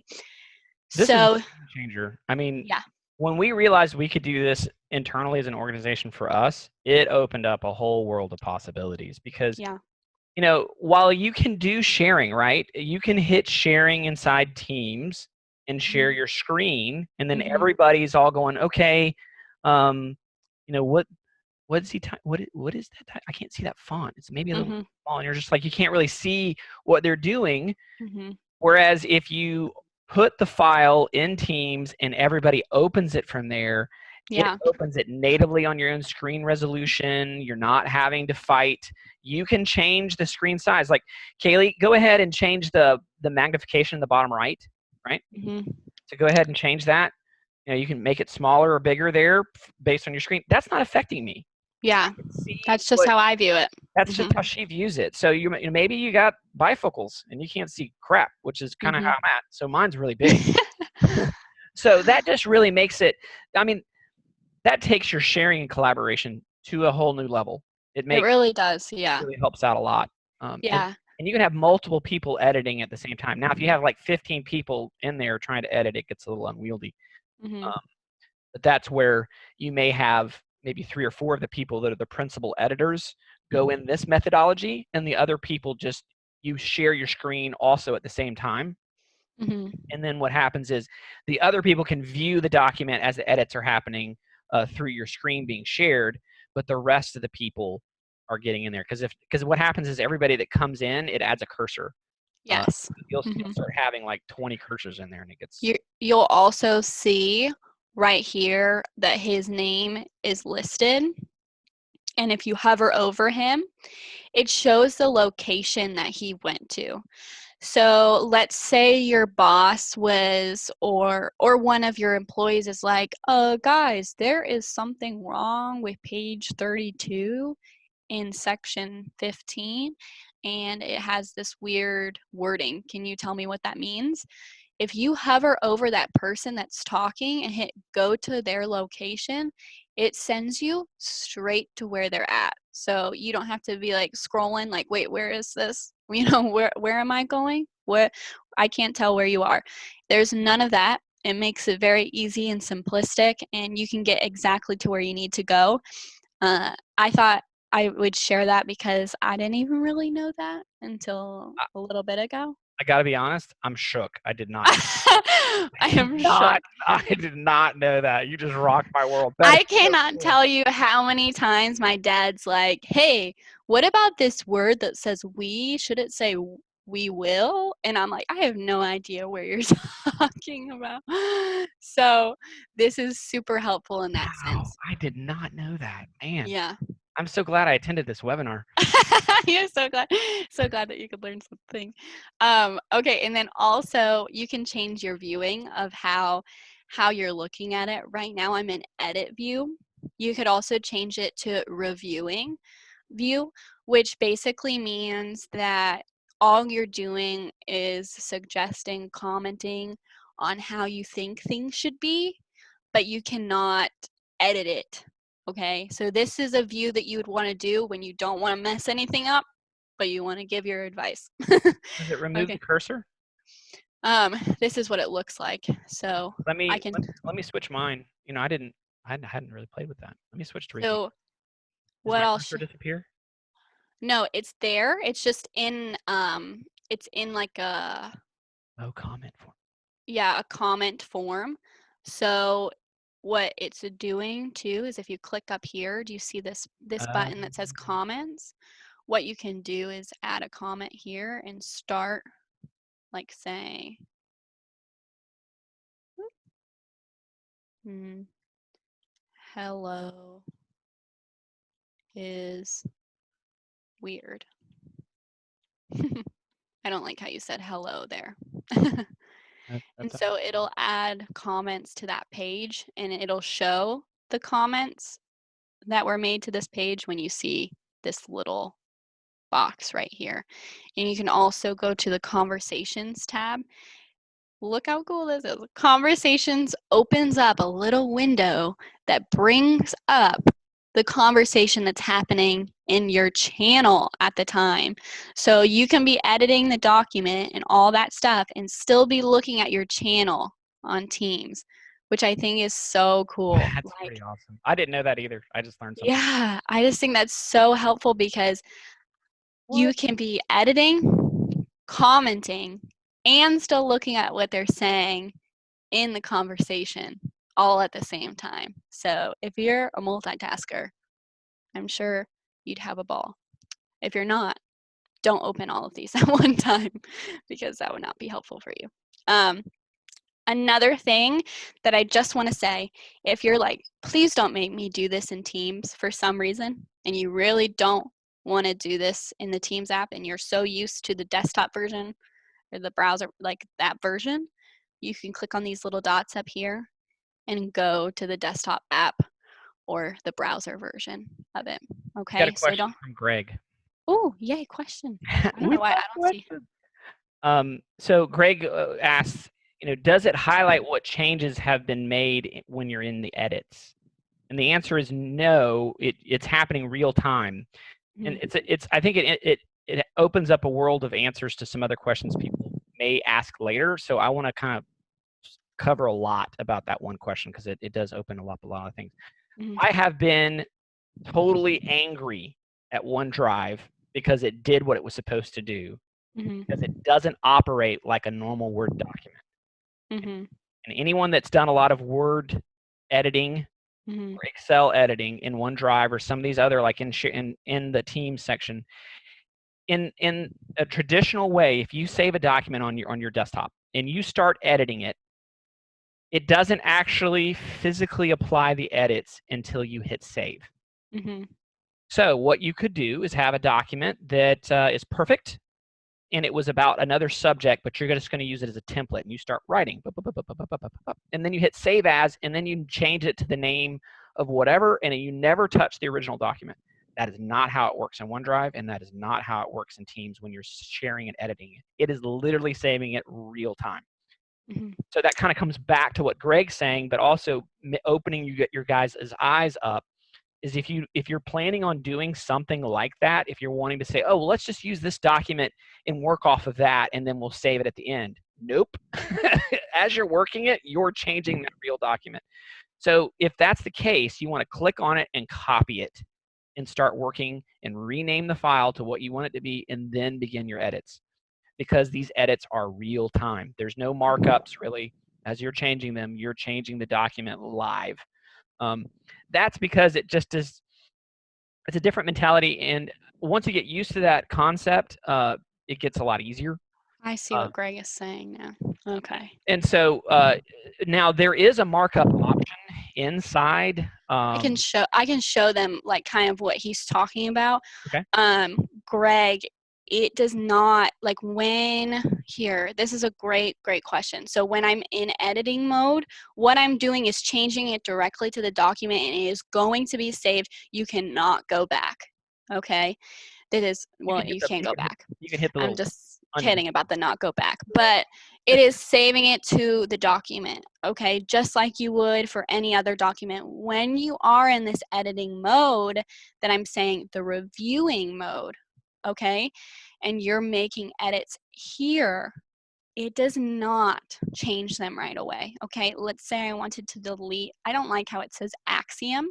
This is a game changer. I mean, yeah. When we realized we could do this internally as an organization for us, it opened up a whole world of possibilities because you know, while you can do sharing, right? You can hit sharing inside Teams and share your screen, and then everybody's all going, okay, you know, what is he? What is that? I can't see that font. It's maybe a little small, and you're just like you can't really see what they're doing. Whereas if you put the file in Teams and everybody opens it from there, it opens it natively on your own screen resolution. You're not having to fight. You can change the screen size. Like, Kaylee, go ahead and change the magnification in the bottom right, right? So go ahead and change that. You know, you can make it smaller or bigger there based on your screen. That's not affecting me. Yeah, that's just how I view it. That's just how she views it. So maybe you got bifocals and you can't see crap, which is kind of how I'm at. So mine's really big. So that just really makes it, I mean, that takes your sharing and collaboration to a whole new level. It It makes really does. Yeah. really helps out a lot. Yeah. And you can have multiple people editing at the same time. Now, if you have like 15 people in there trying to edit, it gets a little unwieldy. Hmm. Um, but that's where you may have maybe 3 or 4 of the people that are the principal editors go in this methodology, and the other people just you share your screen also at the same time. Hmm. And then what happens is the other people can view the document as the edits are happening through your screen being shared, but the rest of the people are getting in there because what happens is everybody that comes in, it adds a cursor. Uh, Yes. you'll start having like 20 cursors in there, and it gets You'll also see right here that his name is listed. And if you hover over him, it shows the location that he went to. So let's say your boss was or one of your employees is like, guys, there is something wrong with page 32 in section 15 and it has this weird wording. Can you tell me what that means? If you hover over that person that's talking and hit go to their location, it sends you straight to where they're at. So you don't have to be like scrolling like, wait, where is this? You know, where am I going? Where I can't tell where you are. There's none of that. It makes it very easy and simplistic, and you can get exactly to where you need to go. I thought I would share that because I didn't even really know that until I, a little bit ago. I got to be honest, I'm shook. I did not know. I am shook. Not I did not know that. You just rocked my world. That is I so cannot cool. tell you how many times my dad's like, "Hey, what about this word that says we? Should it say we will?" And I'm like, "I have no idea where you're talking about." So, this is super helpful in that Wow, sense. I did not know that. Man, Yeah. I'm so glad I attended this webinar. You're so glad that you could learn something. Okay, and then also you can change your viewing of how you're looking at it. Right now I'm in edit view. You could also change it to reviewing view, which basically means that all you're doing is suggesting, commenting on how you think things should be, but you cannot edit it. Okay, so this is a view that you would want to do when you don't want to mess anything up, but you want to give your advice. Does it remove Okay, the cursor? this is what it looks like. So Let I me can, let, let me switch mine. You know, I hadn't really played with that. Let me switch to review. so Does what my I'll, cursor disappear? no, it's there. It's just it's in like Oh, comment form. yeah, a comment form. So what it's doing too is if you click up here, do you see this Uh, button that says comments? What you can do is add a comment here and start like say, hmm, hello is weird. I don't like how you said hello there. And that's so it'll add comments to that page and it'll show the comments that were made to this page when you see this little box right here. And you can also go to the conversations tab. Look how cool this is. Conversations opens up a little window that brings up the conversation that's happening in your channel at the time. So you can be editing the document and all that stuff and still be looking at your channel on Teams, which I think is so cool. that's Like, pretty awesome. I didn't know that either. I just learned something. yeah, I just think that's so helpful because you What? can be editing, commenting, and still looking at what they're saying in the conversation all at the same time. So if you're a multitasker, I'm sure you'd have a ball. If you're not, don't open all of these at one time because that would not be helpful for you. Um, Another thing that I just want to say, if you're like, please don't make me do this in Teams for some reason, and you really don't want to do this in the Teams app, and you're so used to the desktop version or the browser, like that version, you can click on these little dots up here and go to the desktop app or the browser version of it. Got a Okay, so question don't, from Greg. oh, yay, question. I don't know We've why I got don't see. questions. So Greg asks, does it highlight what changes have been made when you're in the edits? And the answer is no, it's happening real time. And it's I think it opens up a world of answers to some other questions people may ask later. So I want to kind of cover a lot about that one question because it does open up a lot of things. I have been totally angry at OneDrive because it did what it was supposed to do, because it doesn't operate like a normal Word document. And anyone that's done a lot of Word editing or Excel editing in OneDrive or some of these other, like in the Teams section, in a traditional way, if you save a document on your desktop and you start editing it, it doesn't actually physically apply the edits until you hit save. So what you could do is have a document that is perfect, and it was about another subject, but you're just going to use it as a template, and you start writing, and then you hit save as, and then you change it to the name of whatever, and you never touch the original document. That is not how it works in OneDrive, and that is not how it works in Teams when you're sharing and editing it. It is literally saving it real time. So that kind of comes back to what Greg's saying, but also opening your guys' eyes up, is if you're planning on doing something like that, if you're wanting to say, oh, well, let's just use this document and work off of that, and then we'll save it at the end. Nope. As you're working it, you're changing that real document. So if that's the case, you want to click on it and copy it and start working and rename the file to what you want it to be, and then begin your edits, because these edits are real time. There's no markups really. As you're changing them, you're changing the document live. That's because it just is, it's a different mentality, and once you get used to that concept, it gets a lot easier. I see what Greg is saying now. Okay. And so now there is a markup option inside. I can show them like kind of what he's talking about. Okay. Greg, it does not, like, when here, this is a great question. So when I'm in editing mode, what I'm doing is changing it directly to the document, and it is going to be saved. You cannot go back. Okay. That is, well, you can't go back. You can hit the I'm just kidding about the not go back, but it is saving it to the document, okay? Just like you would for any other document. When you are in this editing mode, that I'm saying the reviewing mode, okay? And you're making edits here, it does not change them right away, okay? Let's say I wanted to delete, I don't like how it says Axiom,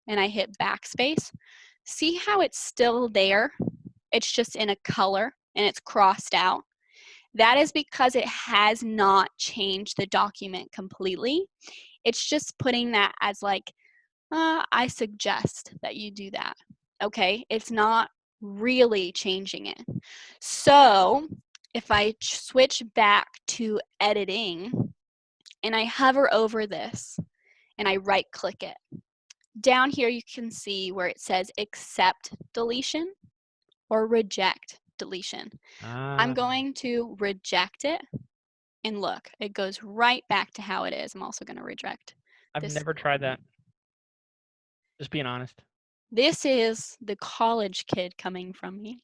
and I hit backspace. See how it's still there? It's just in a color and it's crossed out. That is because it has not changed the document completely. It's just putting that as like, I suggest that you do that. Okay, it's not really changing it. So if I switch back to editing and I hover over this and I right click it, down here you can see where it says accept deletion or reject deletion. I'm going to reject it, and look, it goes right back to how it is. I'm also going to reject I've never tried that. Just being honest. This is the college kid coming from me,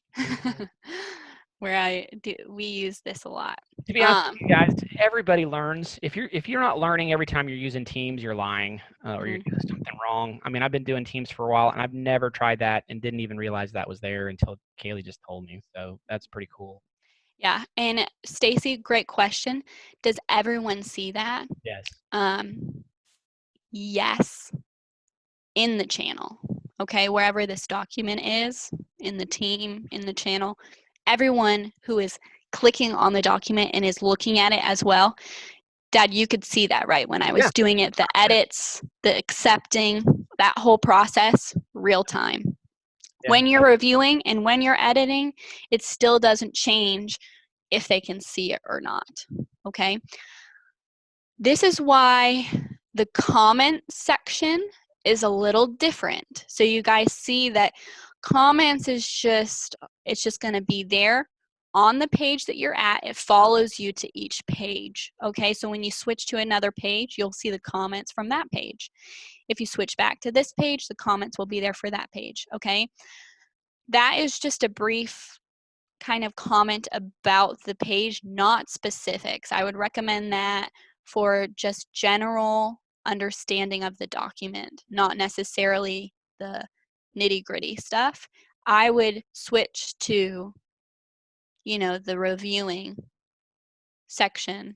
where we use this a lot. To be honest with you guys, everybody learns. If you're not learning every time you're using Teams, you're lying, or you're doing something wrong. I mean, I've been doing Teams for a while, and I've never tried that and didn't even realize that was there until Kaylee just told me. So that's pretty cool. Yeah, and Stacy, great question. Does everyone see that? Yes. Yes, in the channel. Okay, wherever this document is, in the team, in the channel, everyone who is clicking on the document and is looking at it as well. Dad, you could see that, right? When I was doing it, the edits, the accepting, that whole process, real time. Yeah. When you're reviewing and when you're editing, it still doesn't change if they can see it or not, okay? This is why the comment section is a little different. So you guys see that comments is just, it's just gonna be there on the page that you're at. It follows you to each page, okay? So when you switch to another page, you'll see the comments from that page. If you switch back to this page, the comments will be there for that page, okay? That is just a brief kind of comment about the page, not specifics. I would recommend that for just general understanding of the document, not necessarily the nitty-gritty stuff, I would switch to, the reviewing section,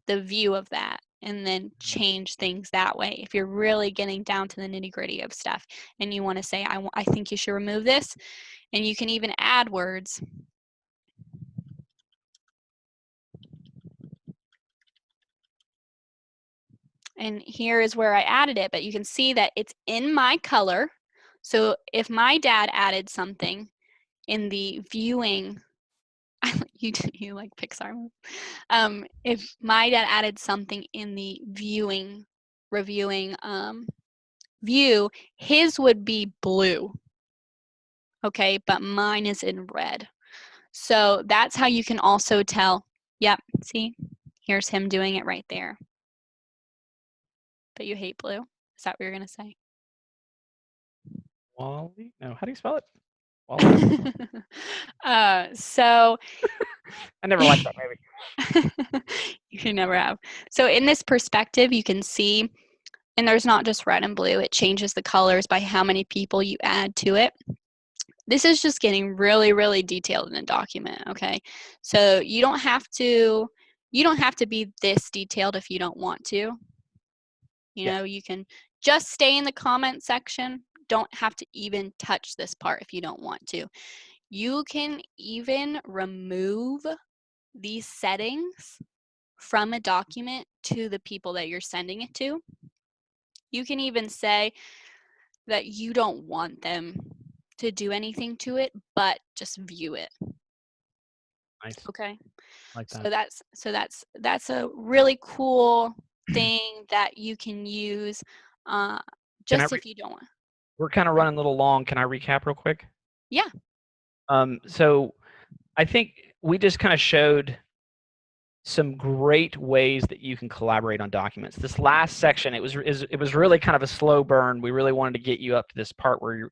the view of that, and then change things that way. If you're really getting down to the nitty-gritty of stuff and you want to say, I think you should remove this, and you can even add words. And here is where I added it, but you can see that it's in my color. So if my dad added something in the viewing, you like Pixar movies. If my dad added something in the reviewing view, his would be blue. Okay, but mine is in red. So that's how you can also tell. Yep, see, here's him doing it right there. But you hate blue? Is that what you're gonna say? Wally? No, how do you spell it? Wally? So I never liked that movie. you can never have. So in this perspective, you can see, and there's not just red and blue, it changes the colors by how many people you add to it. This is just getting really, really detailed in a document, okay? So you don't have to be this detailed if you don't want to. You can just stay in the comment section. Don't have to even touch this part if you don't want to. You can even remove these settings from a document to the people that you're sending it to. You can even say that you don't want them to do anything to it, but just view it. Nice. Okay. Like So that. that's a really cool thing that you can use just if you don't want. We're kind of running a little long. Can I recap real quick? Yeah. So I think we just kind of showed some great ways that you can collaborate on documents. This last section, it was really kind of a slow burn. We really wanted to get you up to this part where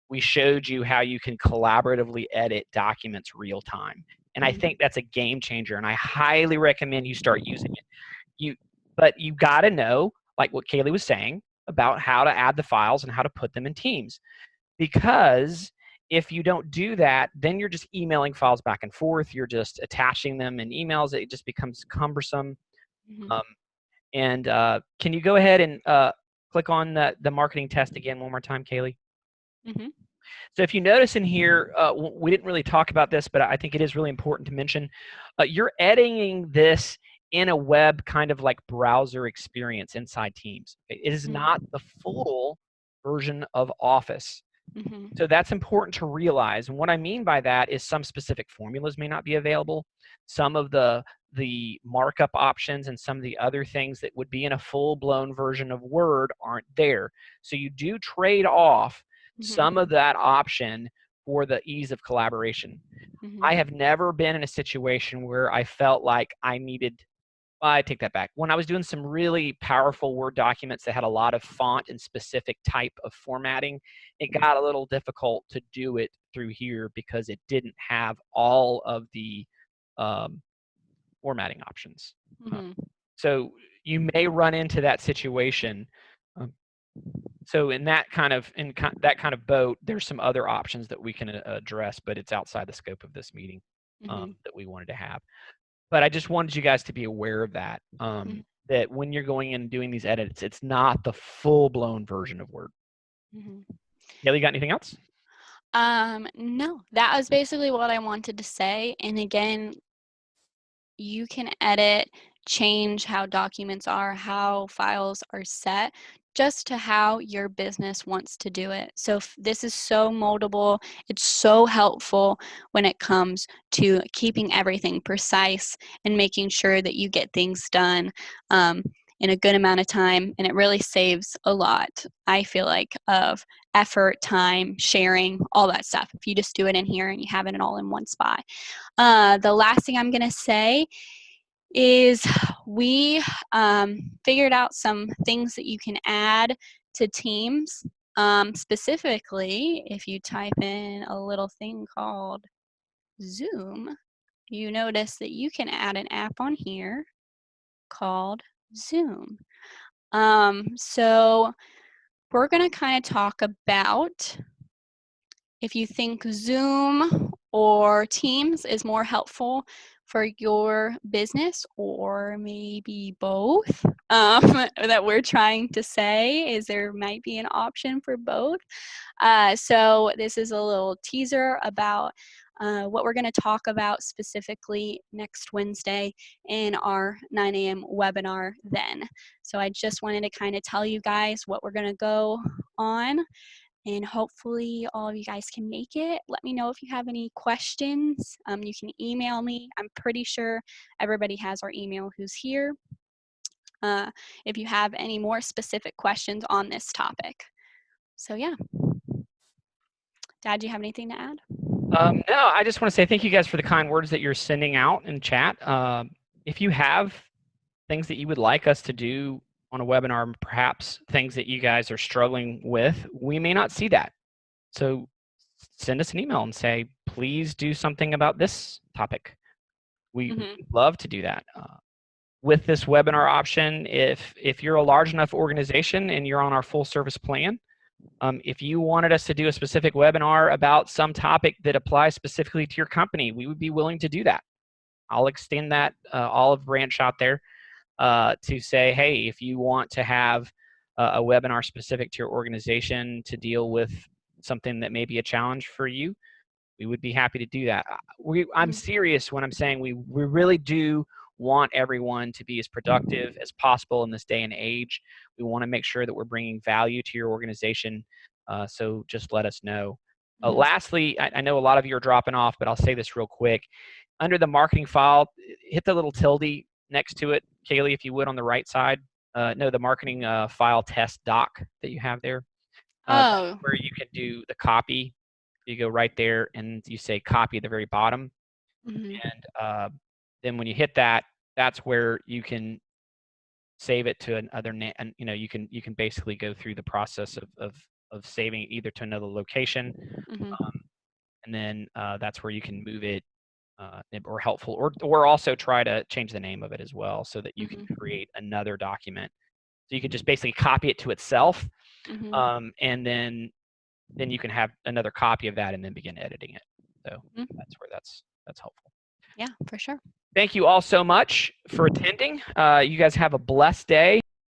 we showed you how you can collaboratively edit documents real time. And I think that's a game changer, and I highly recommend you start using it. But you got to know, like what Kaylee was saying, about how to add the files and how to put them in Teams. Because if you don't do that, then you're just emailing files back and forth. You're just attaching them in emails. It just becomes cumbersome. And can you go ahead and click on the marketing test again one more time, Kaylee? So if you notice in here, we didn't really talk about this, but I think it is really important to mention. You're editing this in a web kind of like browser experience inside Teams. It is not the full version of Office. So that's important to realize. And what I mean by that is some specific formulas may not be available. Some of the markup options and some of the other things that would be in a full-blown version of Word aren't there. So you do trade off some of that option for the ease of collaboration. I have never been in a situation where I felt like I needed, I take that back. When I was doing some really powerful Word documents that had a lot of font and specific type of formatting, it got a little difficult to do it through here because it didn't have all of the formatting options. So you may run into that situation. So in that kind of boat, there's some other options that we can address, but it's outside the scope of this meeting that we wanted to have. But I just wanted you guys to be aware of that, that when you're going in and doing these edits, it's not the full-blown version of Word. Kelly, you got anything else? No, that was basically what I wanted to say. And again, you can edit, change how documents are, how files are set, just to how your business wants to do it. So this is so moldable. It's so helpful when it comes to keeping everything precise and making sure that you get things done in a good amount of time. And it really saves a lot, I feel like, of effort, time, sharing, all that stuff. If you just do it in here and you have it all in one spot. The last thing I'm going to say is we figured out some things that you can add to Teams. Specifically, if you type in a little thing called Zoom, you notice that you can add an app on here called Zoom. So we're going to kind of talk about if you think Zoom or Teams is more helpful for your business, or maybe both. That we're trying to say is there might be an option for both. So this is a little teaser about what we're going to talk about specifically next Wednesday in our 9 a.m. webinar then. So I just wanted to kind of tell you guys what we're going to go on, and hopefully all of you guys can make it. Let me know if you have any questions. You can email me. I'm pretty sure everybody has our email who's here. If you have any more specific questions on this topic. So yeah. Dad, do you have anything to add? No, I just want to say thank you guys for the kind words that you're sending out in chat. If you have things that you would like us to do on a webinar, perhaps things that you guys are struggling with, we may not see that. So send us an email and say, please do something about this topic. We would love to do that. With this webinar option, if you're a large enough organization and you're on our full service plan, if you wanted us to do a specific webinar about some topic that applies specifically to your company, we would be willing to do that. I'll extend that olive branch out there to say, hey, if you want to have a webinar specific to your organization to deal with something that may be a challenge for you, we would be happy to do that. I'm serious when I'm saying we really do want everyone to be as productive as possible in this day and age. We want to make sure that we're bringing value to your organization. So just let us know. Lastly, I know a lot of you are dropping off, but I'll say this real quick. Under the marketing file, hit the little tilde next to it, Kaylee, if you would, on the right side. No, the marketing file test doc that you have there. That's where you can do the copy. You go right there and you say copy at the very bottom. And then when you hit that, that's where you can save it to another name. And you can basically go through the process of saving it either to another location, and then that's where you can move it or helpful, or also try to change the name of it as well, so that you can create another document. So you could just basically copy it to itself, and then you can have another copy of that and then begin editing it. So that's where that's helpful. Yeah, for sure. Thank you all so much for attending. You guys have a blessed day.